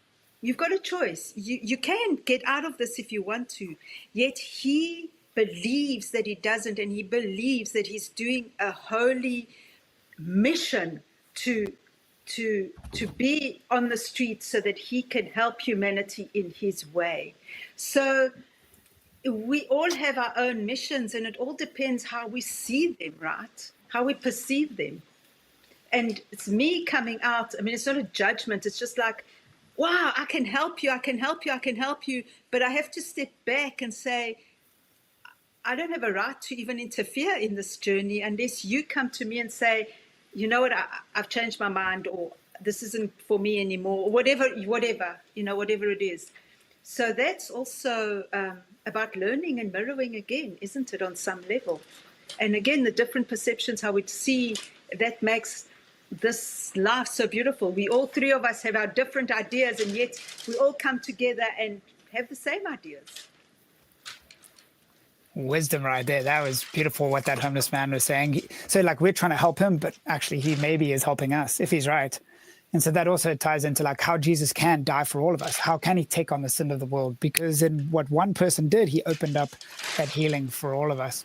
You've got a choice. You can get out of this if you want to. Yet he believes that he doesn't, and he believes that he's doing a holy mission to be on the streets so that he can help humanity in his way. So we all have our own missions, and it all depends how we see them, right? How we perceive them. And it's me coming out. I mean, it's not a judgment. It's just like, wow, I can help you, I can help you, I can help you. But I have to step back and say, I don't have a right to even interfere in this journey unless you come to me and say, you know what, I've changed my mind, or this isn't for me anymore, or whatever it is. So that's also about learning and mirroring again, isn't it, on some level? And again, the different perceptions, how we see, that makes this life so beautiful. We all three of us have our different ideas, and yet we all come together and have the same ideas. Wisdom right there. That was beautiful what that homeless man was saying. So like we're trying to help him, but actually he maybe is helping us if he's right. And so that also ties into like how Jesus can die for all of us. How can he take on the sin of the world? Because in what one person did, he opened up that healing for all of us.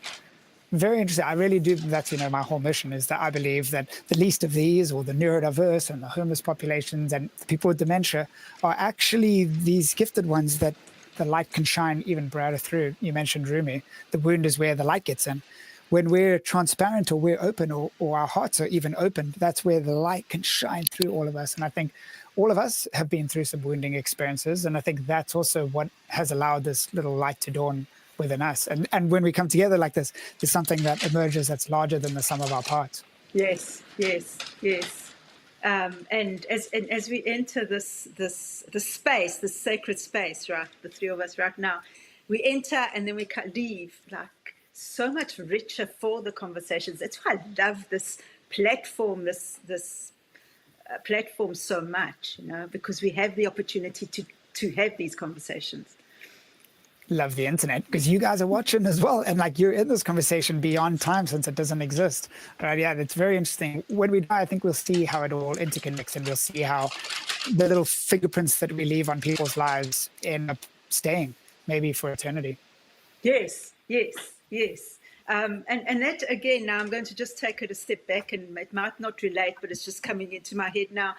Very interesting. I really do. That's, my whole mission is that I believe that the least of these, or the neurodiverse and the homeless populations and the people with dementia, are actually these gifted ones that the light can shine even brighter through. You mentioned Rumi. The wound is where the light gets in. When we're transparent, or we're open, or our hearts are even open, that's where the light can shine through all of us. And I think all of us have been through some wounding experiences. And I think that's also what has allowed this little light to dawn within us. And when we come together like this, there's something that emerges that's larger than the sum of our parts. Yes. And as we enter this space, this sacred space, right, the three of us right now, we enter and then we leave like so much richer for the conversations. That's why I love this platform, this platform so much, because we have the opportunity to have these conversations. Love the internet, because you guys are watching as well, and like you're in this conversation beyond time, since it doesn't exist, right? Yeah, it's very interesting. When we die, I think we'll see how it all interconnects, and we'll see how the little fingerprints that we leave on people's lives end up staying, maybe for eternity. Yes. And that, again, now I'm going to just take it a step back, and it might not relate, but it's just coming into my head now.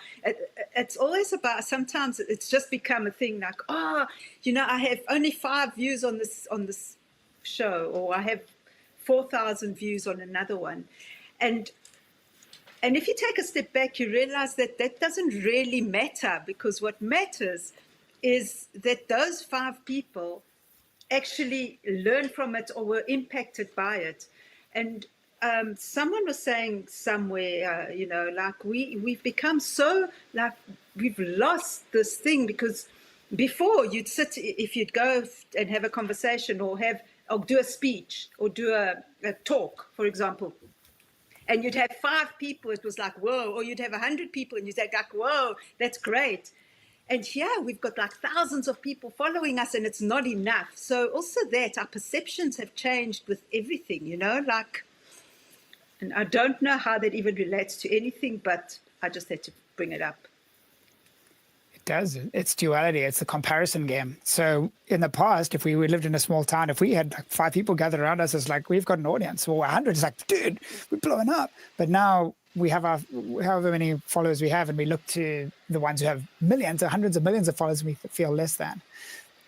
It's always about, sometimes it's just become a thing like, I have only 5 views on this show, or I have 4,000 views on another one. And if you take a step back, you realize that doesn't really matter, because what matters is that those 5 people actually learn from it or were impacted by it. And someone was saying somewhere, like we've become so, like, we've lost this thing, because before you'd sit, if you'd go and have a conversation or do a speech or do a talk, for example, and you'd have 5 people, it was like, whoa, or you'd have 100 people and you'd say, like, whoa, that's great. And here we've got like thousands of people following us, and it's not enough. So also that our perceptions have changed with everything, you know, like, and I don't know how that even relates to anything, but I just had to bring it up. It does. It's duality. It's the comparison game. So in the past, if we lived in a small town, if we had like 5 people gathered around us, it's like, we've got an audience, or 100, it's like, dude, we're blowing up. But now we have our, however many followers we have, and we look to the ones who have millions or hundreds of millions of followers, and we feel less than.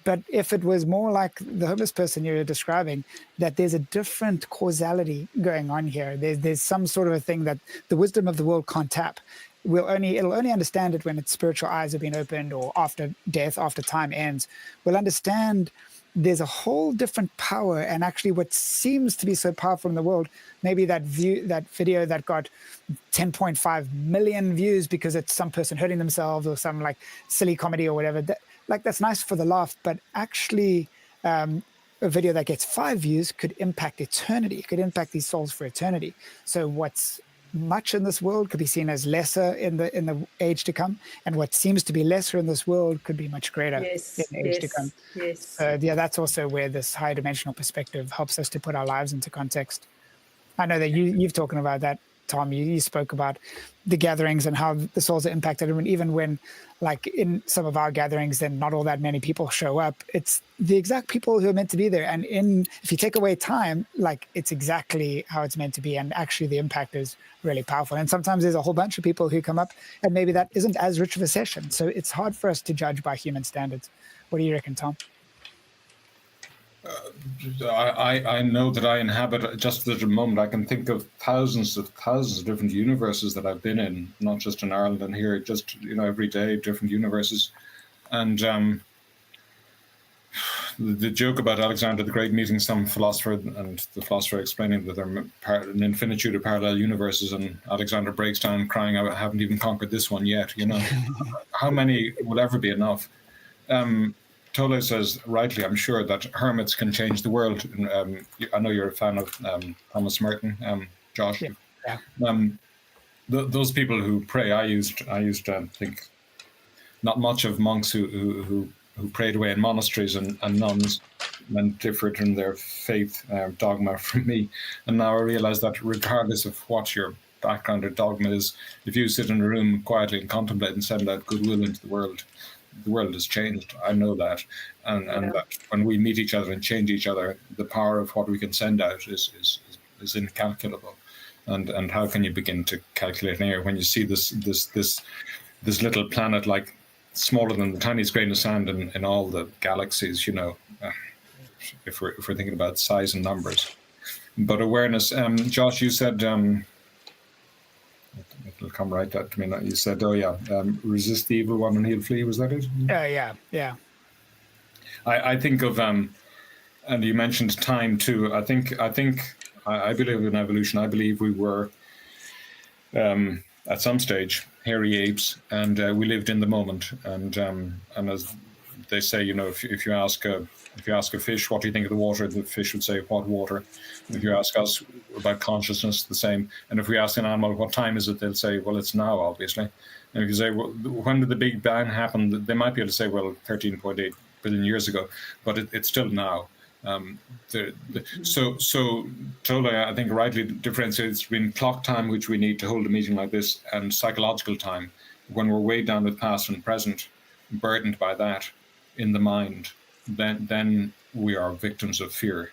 But if it was more like the homeless person you were describing, that there's a different causality going on here. There's some sort of a thing that the wisdom of the world can't tap. It'll only understand it when its spiritual eyes have been opened, or after death, after time ends. We'll understand there's a whole different power, and actually what seems to be so powerful in the world, maybe that video that got 10.5 million views because it's some person hurting themselves or some like silly comedy or whatever, that's nice for the laugh, but actually a video that gets 5 views could impact eternity, could impact these souls for eternity. So what's much in this world could be seen as lesser in the age to come, and what seems to be lesser in this world could be much greater in the age to come. Yes. Yeah, that's also where this high dimensional perspective helps us to put our lives into context. I know that you've talking about that, Tom. You spoke about the gatherings and how the souls are impacted, and even when, like in some of our gatherings, then not all that many people show up. It's the exact people who are meant to be there, and if you take away time, like it's exactly how it's meant to be, and actually the impact is really powerful. And sometimes there's a whole bunch of people who come up, and maybe that isn't as rich of a session. So it's hard for us to judge by human standards. What do you reckon, Tom? I know that I inhabit, just at the moment, I can think of thousands of different universes that I've been in, not just in Ireland and here, just, every day, different universes. And the joke about Alexander the Great meeting some philosopher, and the philosopher explaining that there are an infinitude of parallel universes, and Alexander breaks down crying, I haven't even conquered this one yet, How many will ever be enough? Tole says, rightly, I'm sure, that hermits can change the world. I know you're a fan of Thomas Merton, Josh. Yeah. Those people who pray, I used to think not much of monks who prayed away in monasteries and nuns, and differed in their faith dogma from me. And now I realize that regardless of what your background or dogma is, if you sit in a room quietly and contemplate and send out goodwill into the world has changed. I know that. And that when we meet each other and change each other, the power of what we can send out is incalculable. And how can you begin to calculate here when you see this little planet, like smaller than the tiniest grain of sand in all the galaxies, if we're thinking about size and numbers. But awareness, Josh, you said, it'll come right out to me now. You said, resist the evil one and he'll flee. Was that it? Yeah. I think of, and you mentioned time too. I believe in evolution. I believe we were, at some stage, hairy apes, and we lived in the moment. And as they say, if you ask a fish, what do you think of the water? The fish would say, what water? If you ask us about consciousness, the same. And if we ask an animal, what time is it? They'll say, well, it's now, obviously. And if you say, well, when did the Big Bang happen? They might be able to say, well, 13.8 billion years ago, but it's still now. So Tole, I think, rightly differentiates between clock time, which we need to hold a meeting like this, and psychological time, when we're weighed down with past and present, burdened by that in the mind. Then we are victims of fear,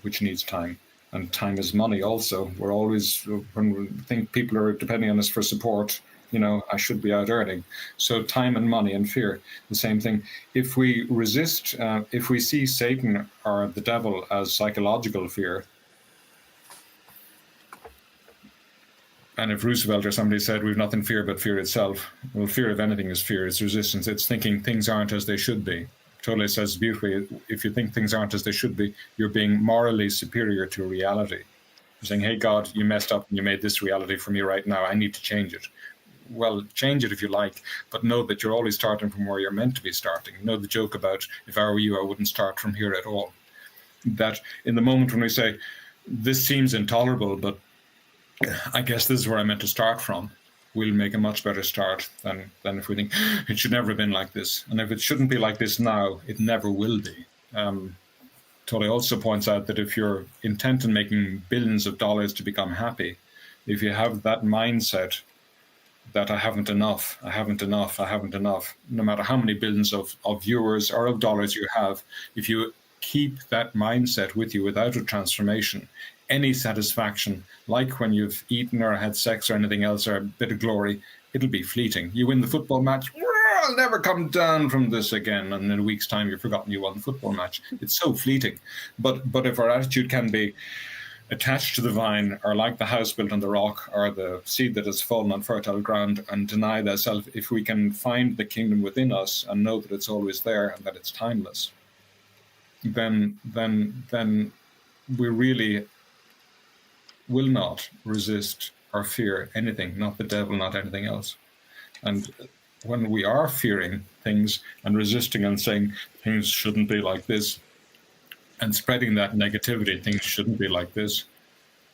which needs time. And time is money also. We're always, when we think people are depending on us for support, I should be out earning. So time and money and fear, the same thing. If we resist, if we see Satan or the devil as psychological fear, and if Roosevelt or somebody said we've nothing fear but fear itself, well, fear of anything is fear. It's resistance. It's thinking things aren't as they should be. Tole says beautifully, if you think things aren't as they should be, you're being morally superior to reality. You're saying, hey, God, you messed up and you made this reality for me right now. I need to change it. Well, change it if you like, but know that you're always starting from where you're meant to be starting. The joke about, if I were you, I wouldn't start from here at all. That in the moment when we say, this seems intolerable, but I guess this is where I meant to start from. we'll make a much better start than if we think it should never have been like this. And if it shouldn't be like this now, it never will be. Tully also points out that if you're intent on making billions of dollars to become happy, if you have that mindset that I haven't enough, no matter how many billions of viewers or of dollars you have, if you keep that mindset with you without a transformation, any satisfaction, like when you've eaten or had sex or anything else or a bit of glory, it'll be fleeting. You win the football match, I'll never come down from this again. And in a week's time, you've forgotten you won the football match. It's so fleeting. But if our attitude can be attached to the vine, or like the house built on the rock, or the seed that has fallen on fertile ground, and deny thyself, if we can find the kingdom within us and know that it's always there and that it's timeless, then we really will not resist or fear anything, not the devil, not anything else. And when we are fearing things and resisting and saying things shouldn't be like this, and spreading that negativity, things shouldn't be like this,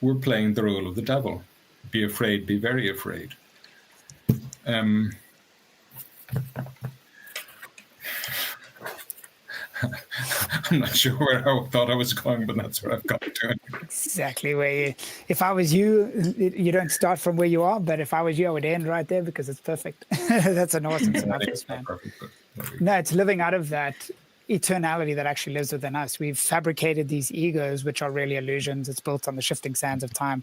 we're playing the role of the devil. Be afraid, be very afraid. I'm not sure where I thought I was going, but that's where I've got to. Exactly where if I was you, you don't start from where you are, but if I was you, I would end right there because it's perfect. That's an awesome synopsis, man. No, it's living out of that eternality that actually lives within us. We've fabricated these egos, which are really illusions. It's built on the shifting sands of time.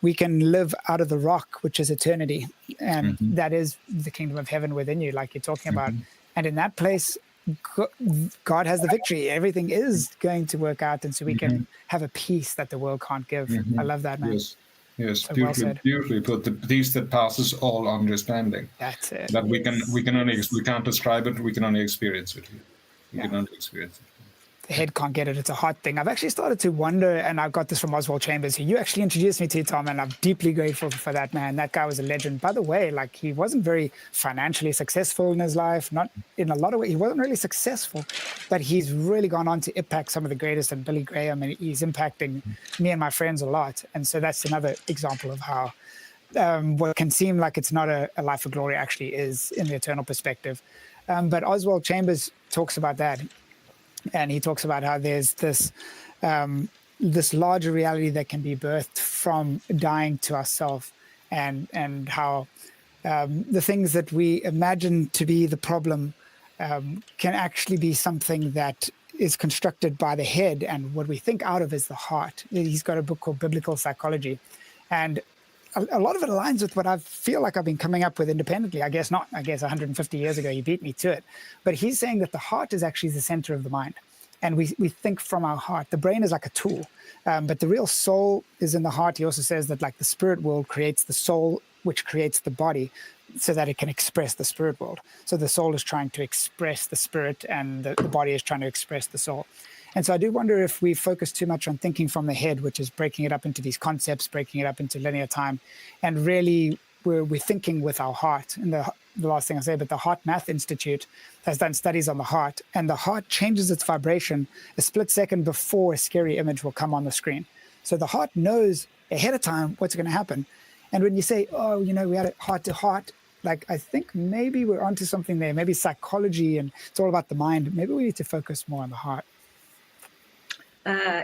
We can live out of the rock, which is eternity. And that is the kingdom of heaven within you, like you're talking about. And in that place, God has the victory. Everything is going to work out. And so we can have a peace that the world can't give. I love that, man. Yes, so beautifully put. The peace that passes all understanding. That's it. That we can't describe it. We can only experience it. We can only experience it. The head can't get it. It's a heart thing. I've actually started to wonder, and I got this from Oswald Chambers, who you actually introduced me to, Tom, and I'm deeply grateful for that, man. That guy was a legend. By the way, like, he wasn't very financially successful in his life, not in a lot of ways. He wasn't really successful, but he's really gone on to impact some of the greatest, and Billy Graham, and he's impacting me and my friends a lot. And so that's another example of how what can seem like it's not a life of glory actually is in the eternal perspective. But Oswald Chambers talks about that. And he talks about how there's this this larger reality that can be birthed from dying to ourselves, and how the things that we imagine to be the problem can actually be something that is constructed by the head, and what we think out of is the heart. He's got a book called Biblical Psychology, and a lot of it aligns with what I feel like I've been coming up with independently. I guess not. I guess 150 years ago, he beat me to it. But he's saying that the heart is actually the center of the mind. And we think from our heart. The brain is like a tool. But the real soul is in the heart. He also says that, like, the spirit world creates the soul, which creates the body, so that it can express the spirit world. So the soul is trying to express the spirit, and the body is trying to express the soul. And so I do wonder if we focus too much on thinking from the head, which is breaking it up into these concepts, breaking it up into linear time, and really we're thinking with our heart. And the last thing I say, but the Heart Math Institute has done studies on the heart, and the heart changes its vibration a split second before a scary image will come on the screen. So the heart knows ahead of time what's going to happen. And when you say, oh, we had a heart to heart, like, I think maybe we're onto something there. Maybe psychology, and it's all about the mind. Maybe we need to focus more on the heart.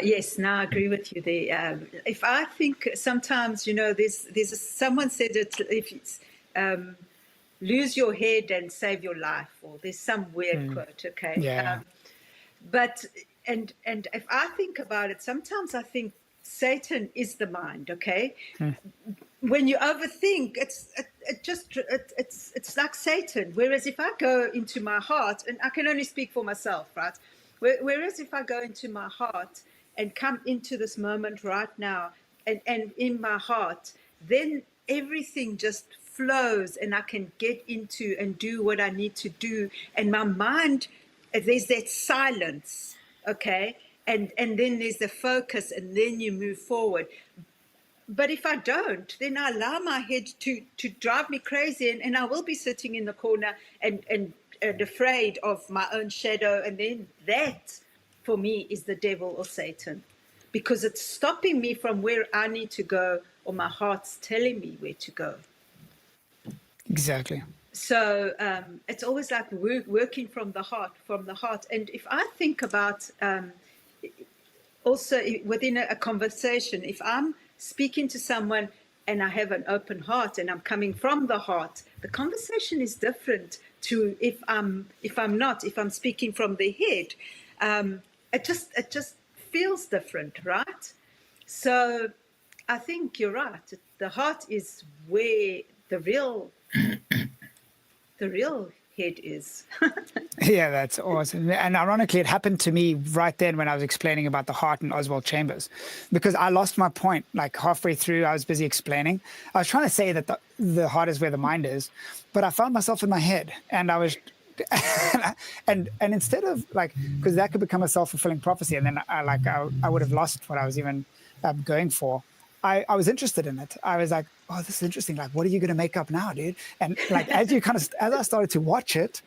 Yes, now I agree with you there. If I think sometimes, someone said it, if it's lose your head and save your life, or there's some weird quote, okay? Yeah. But if I think about it, sometimes I think Satan is the mind, okay? When you overthink, it's like Satan. Whereas if I go into my heart, and I can only speak for myself, right? Whereas if I go into my heart and come into this moment right now, and in my heart, then everything just flows, and I can get into and do what I need to do. And my mind, there's that silence, okay? And then there's the focus, and then you move forward. But if I don't, then I allow my head to drive me crazy, and I will be sitting in the corner and afraid of my own shadow. And then that, for me, is the devil or Satan, because it's stopping me from where I need to go, or my heart's telling me where to go. Exactly. So it's always like working from the heart. And if I think about also within a conversation, if I'm speaking to someone and I have an open heart and I'm coming from the heart, the conversation is different to if I'm not, if I'm speaking from the head. It just feels different, right? So I think you're right. The heart is where the real head is. Yeah, that's awesome. And ironically, it happened to me right then when I was explaining about the heart and Oswald Chambers, because I lost my point. Like halfway through, I was busy explaining. I was trying to say that the heart is where the mind is, but I found myself in my head, and I was, and instead of like, because that could become a self-fulfilling prophecy, and then I would have lost what I was even going for. I was interested in it. I was like, oh, this is interesting. Like, what are you going to make up now, dude? And like, as I started to watch it,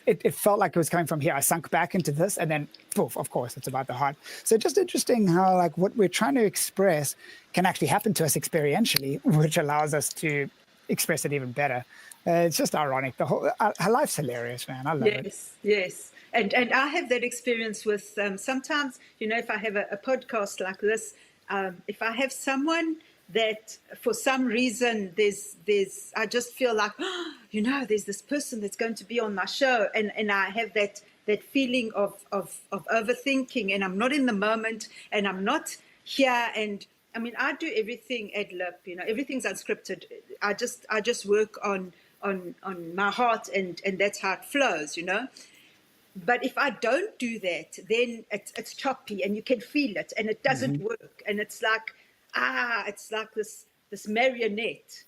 it felt like it was coming from here. I sunk back into this, and then, poof, of course, it's about the heart. So just interesting how like what we're trying to express can actually happen to us experientially, which allows us to express it even better. It's just ironic. The whole our life's hilarious, man. I love it. Yes. And I have that experience with sometimes, if I have a podcast like this, if I have someone that for some reason I just feel like, there's this person that's going to be on my show, and I have that feeling of overthinking, and I'm not in the moment, and I'm not here, and I mean, I do everything ad lib, everything's unscripted. I just work on my heart, and that's how it flows, But if I don't do that, then it's choppy, and you can feel it, and it doesn't work, and it's like this marionette.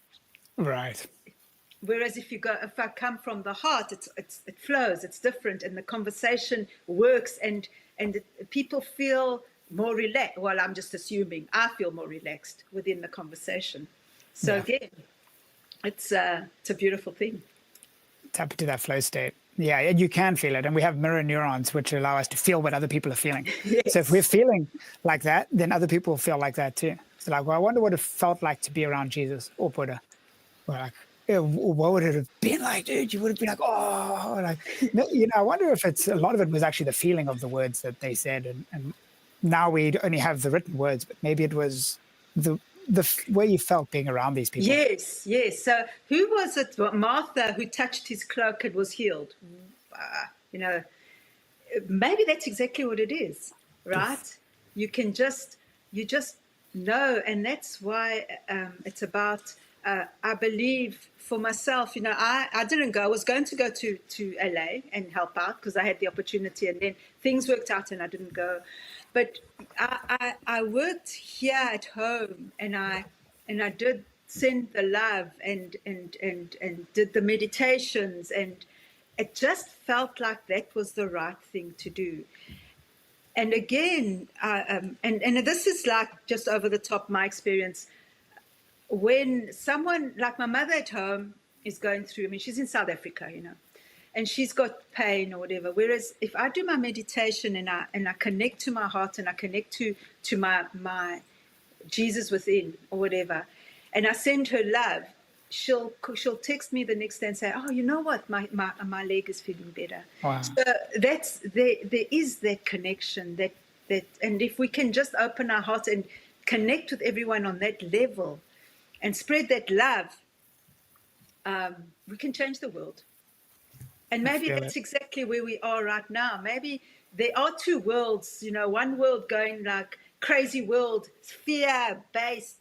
Right. Whereas if I come from the heart, it flows, it's different, and the conversation works, and people feel more relaxed. Well, I'm just assuming I feel more relaxed within the conversation. So again, it's a beautiful thing. Tap into that flow state. Yeah, and you can feel it. And we have mirror neurons, which allow us to feel what other people are feeling. Yes. So if we're feeling like that, then other people will feel like that too. So like, well, I wonder what it felt like to be around Jesus or Buddha. Or like, what would it have been like, dude? You would have been like, oh, like, I wonder if a lot of it was actually the feeling of the words that they said. And now we only have the written words, but maybe it was the way you felt being around these people. Yes. So who was it? Martha, who touched his cloak and was healed. Maybe that's exactly what it is, right? Yes. You just know, and that's why it's about. I believe for myself, I didn't go. I was going to go to LA and help out because I had the opportunity, and then things worked out and I didn't go. But I worked here at home, and I did send the love and did the meditations, and it just felt like that was the right thing to do. And again, and this is like just over the top my experience. When someone like my mother at home is going through, I mean, she's in South Africa, and she's got pain or whatever. Whereas if I do my meditation and I connect to my heart and I connect to my Jesus within or whatever, and I send her love, she'll text me the next day and say, oh, you know what, my leg is feeling better. Wow. So that's there is that connection that and if we can just open our hearts and connect with everyone on that level and spread that love, we can change the world. And maybe that's exactly where we are right now. Maybe there are two worlds, one world going like crazy world, fear-based,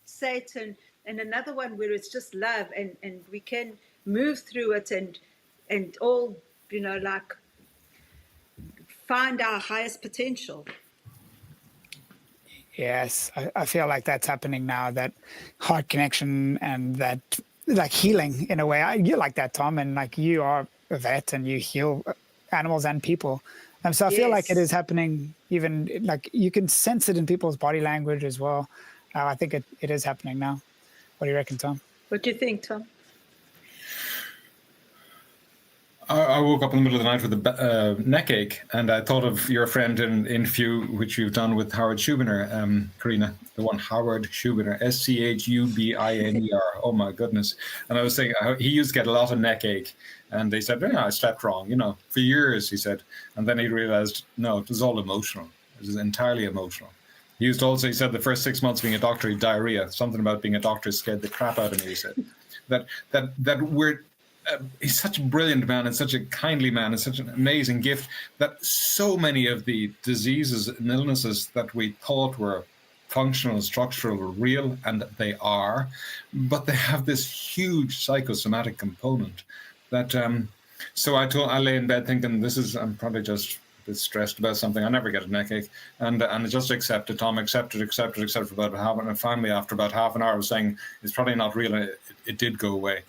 Satan, and another one where it's just love, and we can move through it and all, like find our highest potential. Yes, I feel like that's happening now, that heart connection and that like healing in a way. You're like that, Tom, and like you are a vet and you heal animals and people. And so I feel like it is happening, even like you can sense it in people's body language as well. I think it is happening now. What do you reckon, Tom? What do you think, Tom? I woke up in the middle of the night with a neck ache, and I thought of your friend in interview, which you've done with Howard Schubiner, Carina, the one Howard Schubiner, Schubiner. Oh my goodness! And I was thinking he used to get a lot of neck ache, and they said, "Yeah, I slept wrong," for years. He said, and then he realized, no, it was all emotional. It was entirely emotional. He said the first 6 months being a doctor, he had diarrhea. Something about being a doctor scared the crap out of me. He said that we're. He's such a brilliant man and such a kindly man and such an amazing gift that so many of the diseases and illnesses that we thought were functional, structural, were real, and they are, but they have this huge psychosomatic component that, so I lay in bed thinking, I'm probably just a bit stressed about something. I never get a neck ache. And I just accepted, Tom, accepted for about half an hour. And finally, after about half an hour, I was saying, it's probably not real. It did go away.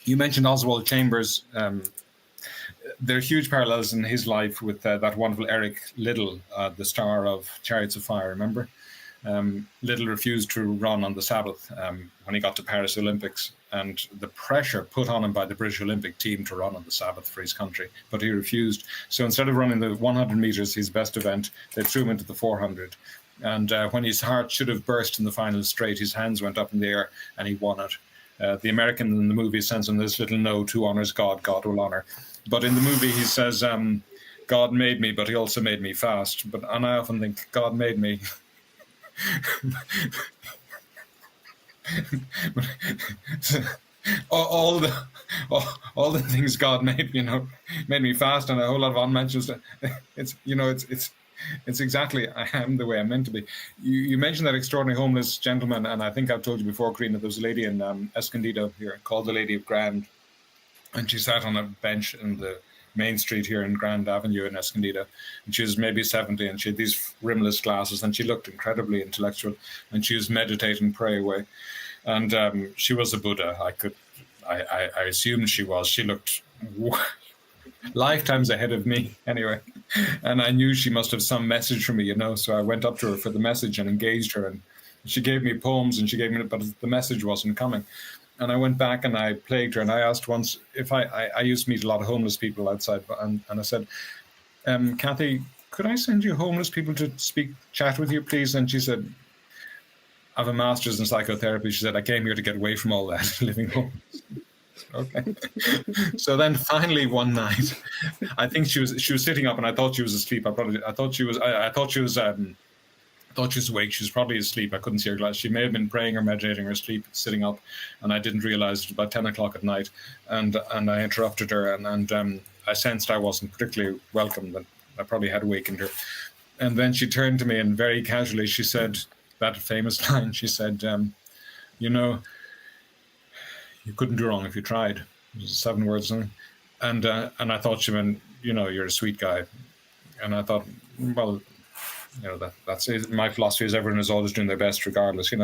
You mentioned Oswald Chambers. There are huge parallels in his life with that wonderful Eric Liddell, the star of Chariots of Fire, remember? Liddell refused to run on the Sabbath when he got to Paris Olympics, and the pressure put on him by the British Olympic team to run on the Sabbath for his country, but he refused. So instead of running the 100 meters, his best event, they threw him into the 400. And when his heart should have burst in the final straight, his hands went up in the air and he won it. The American in the movie sends him this little note: who honors God, God will honor. But in the movie, he says, God made me, but he also made me fast. And I often think, God made me. all the things God made, made me fast, and a whole lot of unmentioned stuff. It's exactly, I am the way I'm meant to be. You mentioned that extraordinary homeless gentleman, and I think I've told you before, Carina, there was a lady in Escondido here called the Lady of Grand, and she sat on a bench in the main street here in Grand Avenue in Escondido, and she was maybe 70, and she had these rimless glasses, and she looked incredibly intellectual, and she was meditating, pray away, and she was a Buddha. I assumed she was. She looked lifetimes ahead of me anyway, and I knew she must have some message for me, so I went up to her for the message and engaged her, and she gave me poems, and but the message wasn't coming. And I went back and I plagued her, and I asked once if I used to meet a lot of homeless people outside, and I said, Kathy, could I send you homeless people to chat with you, please? And she said, I have a master's in psychotherapy. She said, I came here to get away from all that, living homeless. Okay. So then finally one night, I think she was sitting up, and I thought she was asleep. I thought she was awake. She was probably asleep. I couldn't see her glass. She may have been praying or meditating or asleep, sitting up, and I didn't realize it was about 10 o'clock at night. And I interrupted her, and I sensed I wasn't particularly welcome, that I probably had awakened her. And then she turned to me, and very casually she said that famous line. She said, you couldn't do wrong if you tried. It was 7 words. And I thought she meant, you're a sweet guy. And I thought, well, that's it. My philosophy is everyone is always doing their best regardless,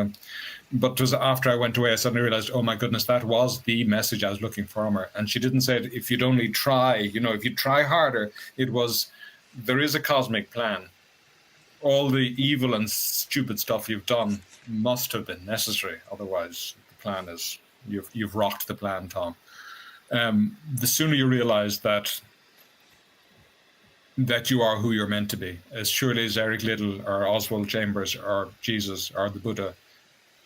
But it was after I went away, I suddenly realized, oh my goodness, that was the message I was looking for from her. And she didn't say it, if you'd only try, if you try harder. It was, there is a cosmic plan. All the evil and stupid stuff you've done must have been necessary. Otherwise, the plan is, you've rocked the plan, Tom. The sooner you realize that you are who you're meant to be, as surely as Eric Liddell or Oswald Chambers or Jesus or the Buddha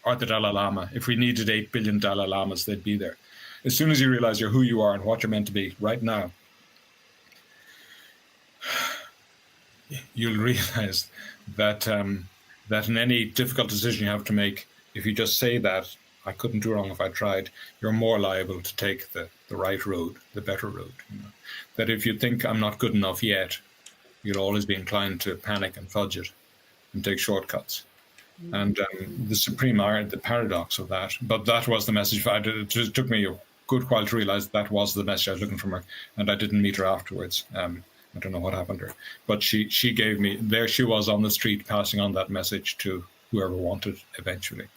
or the Dalai Lama. If we needed 8 billion Dalai Lamas, they'd be there. As soon as you realize you're who you are and what you're meant to be right now, you'll realize that in any difficult decision you have to make, if you just say that, I couldn't do wrong if I tried, you're more liable to take the right road, the better road. That if you think I'm not good enough yet, you'll always be inclined to panic and fudge it and take shortcuts. And the supreme art, the paradox of that. But that was the message. It took me a good while to realize that was the message I was looking from her, and I didn't meet her afterwards. I don't know what happened to her, but she gave me, there she was on the street passing on that message to whoever wanted eventually.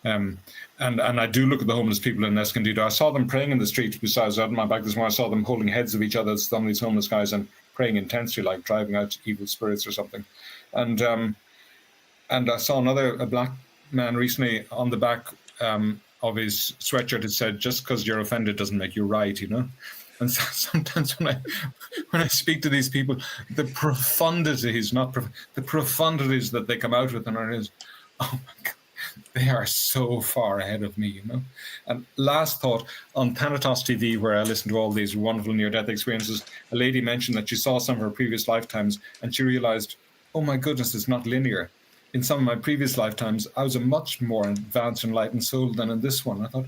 And I do look at the homeless people in Escondido. I saw them praying in the street. Besides, out in my back this morning, I saw them holding heads of each other, some of these homeless guys, and praying intensely, like driving out evil spirits or something. And I saw a black man recently on the back of his sweatshirt. It said, "Just because you're offended doesn't make you right," And so, sometimes when I speak to these people, the profundities, the profundities that they come out with, and it is, oh my God, they are so far ahead of me, you know. And last thought, on Thanatos TV, where I listened to all these wonderful near-death experiences, a lady mentioned that she saw some of her previous lifetimes, and she realized, oh my goodness, it's not linear. In some of my previous lifetimes, I was a much more advanced, enlightened soul than in this one. I thought,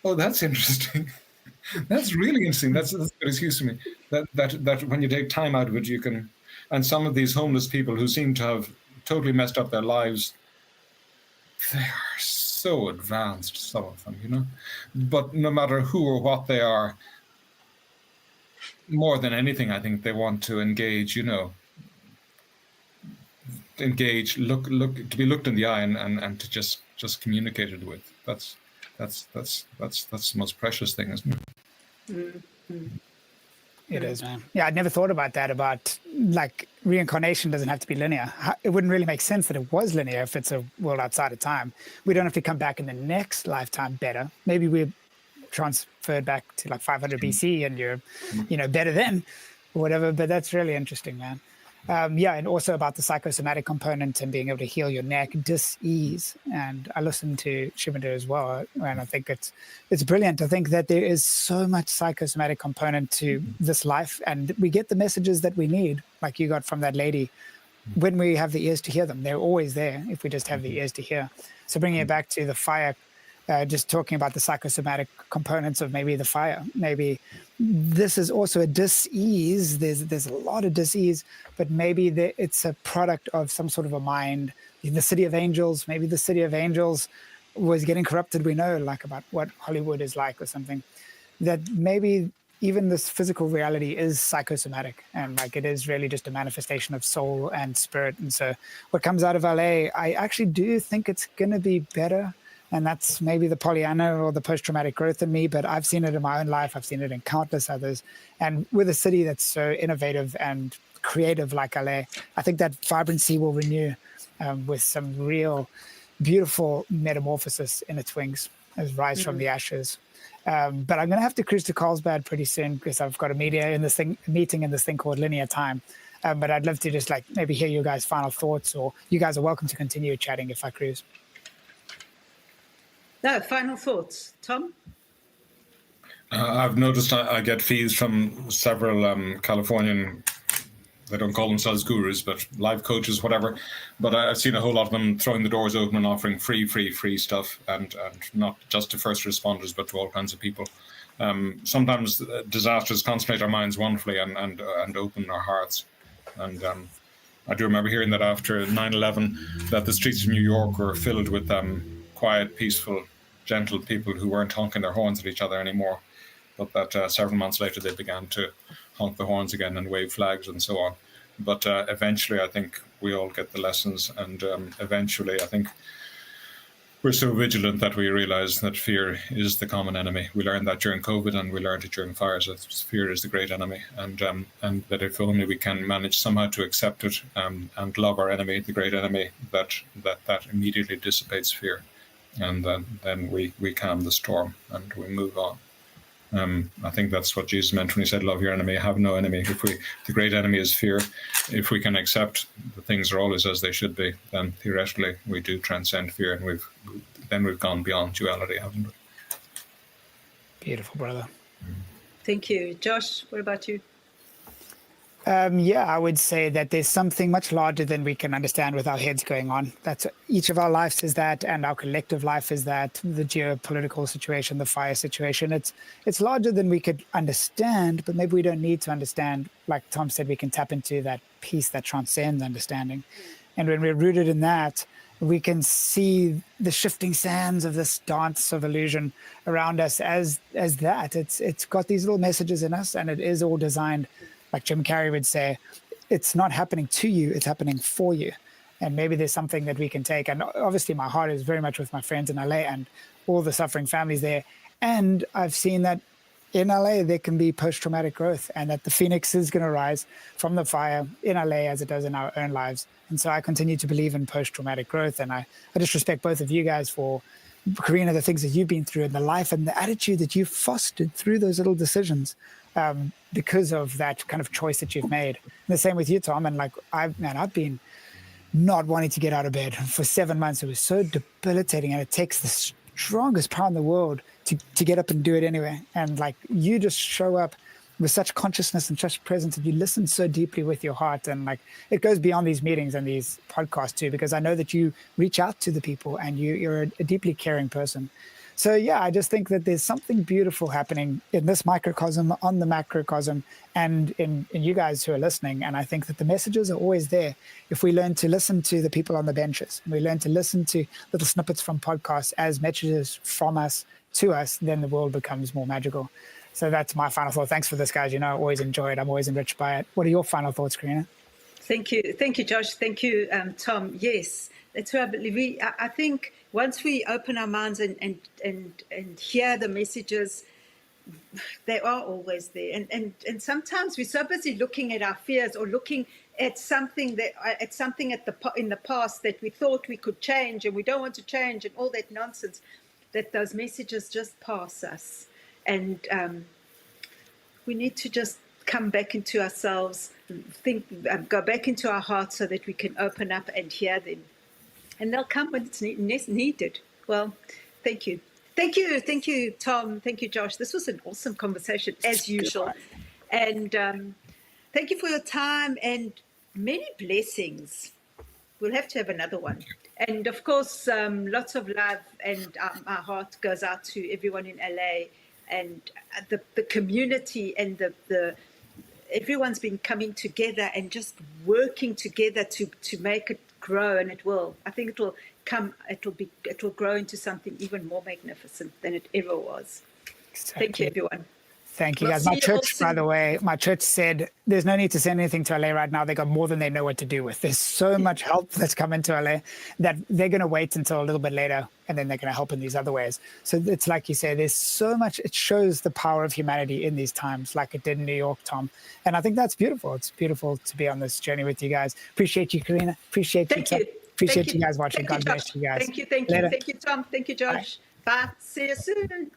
oh, that's interesting. That's really interesting. That's a good excuse to me. That when you take time out of it, you can. And some of these homeless people who seem to have totally messed up their lives, they are so advanced, some of them, you know. But no matter who or what they are, more than anything, I think they want to engage, you know, look, to be looked in the eye and to just communicate it with. That's the most precious thing, isn't it? Mm-hmm. It is, man. Yeah, I'd never thought about that, about like reincarnation doesn't have to be linear. It wouldn't really make sense that it was linear if it's a world outside of time. We don't have to come back in the next lifetime better. Maybe we're transferred back to like 500 BC and you're, you know, better then or whatever. But that's really interesting, man. Yeah, and also about the psychosomatic component and being able to heal your neck, dis-ease. And I listened to Schubiner as well, and I think it's brilliant. I think that there is so much psychosomatic component to this life, and we get the messages that we need, like you got from that lady, when we have the ears to hear them. They're always there if we just have the ears to hear. So bringing it back to the fire, just talking about the psychosomatic components of maybe the fire. Maybe this is also a dis-ease. There's a lot of dis-ease, but maybe it's a product of some sort of a mind. The City of Angels, maybe the City of Angels was getting corrupted. We know, like, about what Hollywood is like or something. That maybe even this physical reality is psychosomatic, and like it is really just a manifestation of soul and spirit. And so what comes out of LA, I actually do think it's going to be better. And that's maybe the Pollyanna or the post-traumatic growth in me, but I've seen it in my own life. I've seen it in countless others. And with a city that's so innovative and creative like LA, I think that vibrancy will renew with some real beautiful metamorphosis in its wings as rise from the ashes. But I'm going to have to cruise to Carlsbad pretty soon because I've got a meeting in this thing called Linear Time. But I'd love to just like maybe hear you guys' final thoughts, or you guys are welcome to continue chatting if I cruise. No, final thoughts, Tom? I've noticed I get fees from several Californian, they don't call themselves gurus, but life coaches, whatever. But I've seen a whole lot of them throwing the doors open and offering free stuff, and not just to first responders, but to all kinds of people. Sometimes disasters concentrate our minds wonderfully and open our hearts. And I do remember hearing that after 9/11, that the streets of New York were filled with quiet, peaceful, gentle people who weren't honking their horns at each other anymore, but that several months later they began to honk the horns again and wave flags and so on. But eventually I think we all get the lessons, and eventually I think we're so vigilant that we realize that fear is the common enemy. We learned that during COVID, and we learned it during fires, that fear is the great enemy, and that if only we can manage somehow to accept it and love our enemy, the great enemy, that immediately dissipates fear. And then we calm the storm and we move on. I think that's what Jesus meant when he said, love your enemy, have no enemy. The great enemy is fear. If we can accept that things are always as they should be, then theoretically we do transcend fear, and we've gone beyond duality, haven't we? Beautiful, brother. Thank you. Josh, what about you? Yeah, I would say that there's something much larger than we can understand with our heads going on. That's each of our lives is that, and our collective life is that. The geopolitical situation, the fire situation, it's larger than we could understand, but maybe we don't need to understand. Like Tom said, we can tap into that peace that transcends understanding. And when we're rooted in that, we can see the shifting sands of this dance of illusion around us as that. It's got these little messages in us, and it is all designed, like Jim Carrey would say, it's not happening to you, it's happening for you. And maybe there's something that we can take. And obviously my heart is very much with my friends in LA and all the suffering families there. And I've seen that in LA, there can be post-traumatic growth, and that the phoenix is going to rise from the fire in LA as it does in our own lives. And so I continue to believe in post-traumatic growth. And I just respect both of you guys for Carina, the things that you've been through and the life and the attitude that you've fostered through those little decisions because of that kind of choice that you've made. And the same with you, Tom. And like, I've been not wanting to get out of bed for 7 months. It was so debilitating, and it takes the strongest power in the world to get up and do it anyway. And like, you just show up with such consciousness and such presence, and you listen so deeply with your heart. And like, it goes beyond these meetings and these podcasts too, because I know that you reach out to the people and you're a deeply caring person. So yeah, I just think that there's something beautiful happening in this microcosm, on the macrocosm, and in you guys who are listening. And I think that the messages are always there. If we learn to listen to the people on the benches, and we learn to listen to little snippets from podcasts as messages from us to us, then the world becomes more magical. So that's my final thought. Thanks for this, guys. I always enjoy it. I'm always enriched by it. What are your final thoughts, Carina? Thank you, Josh. Thank you, Tom. Yes, that's what I believe. I think once we open our minds and hear the messages, they are always there. And sometimes we're so busy looking at our fears or looking at something in the past that we thought we could change and we don't want to change and all that nonsense, that those messages just pass us. And we need to just come back into ourselves, go back into our hearts so that we can open up and hear them. And they'll come when it's needed. Well, thank you. Thank you, Tom. Thank you, Josh. This was an awesome conversation, as usual. And thank you for your time and many blessings. We'll have to have another one. And, of course, lots of love, and my heart goes out to everyone in LA and the community, and the everyone's been coming together and just working together to make it grow, and it will. I think it will grow into something even more magnificent than it ever was. Exactly. Thank you, everyone. Thank you, guys. My church, by the way, said there's no need to send anything to LA right now. They got more than they know what to do with. There's so much help that's come into LA that they're going to wait until a little bit later, and then they're going to help in these other ways. So it's like you say, there's so much. It shows the power of humanity in these times, like it did in New York, Tom. And I think that's beautiful. It's beautiful to be on this journey with you guys. Appreciate you, Carina. Appreciate you. Appreciate you guys watching. God bless you guys. Thank you, Tom. Thank you, Josh. Bye. See you soon.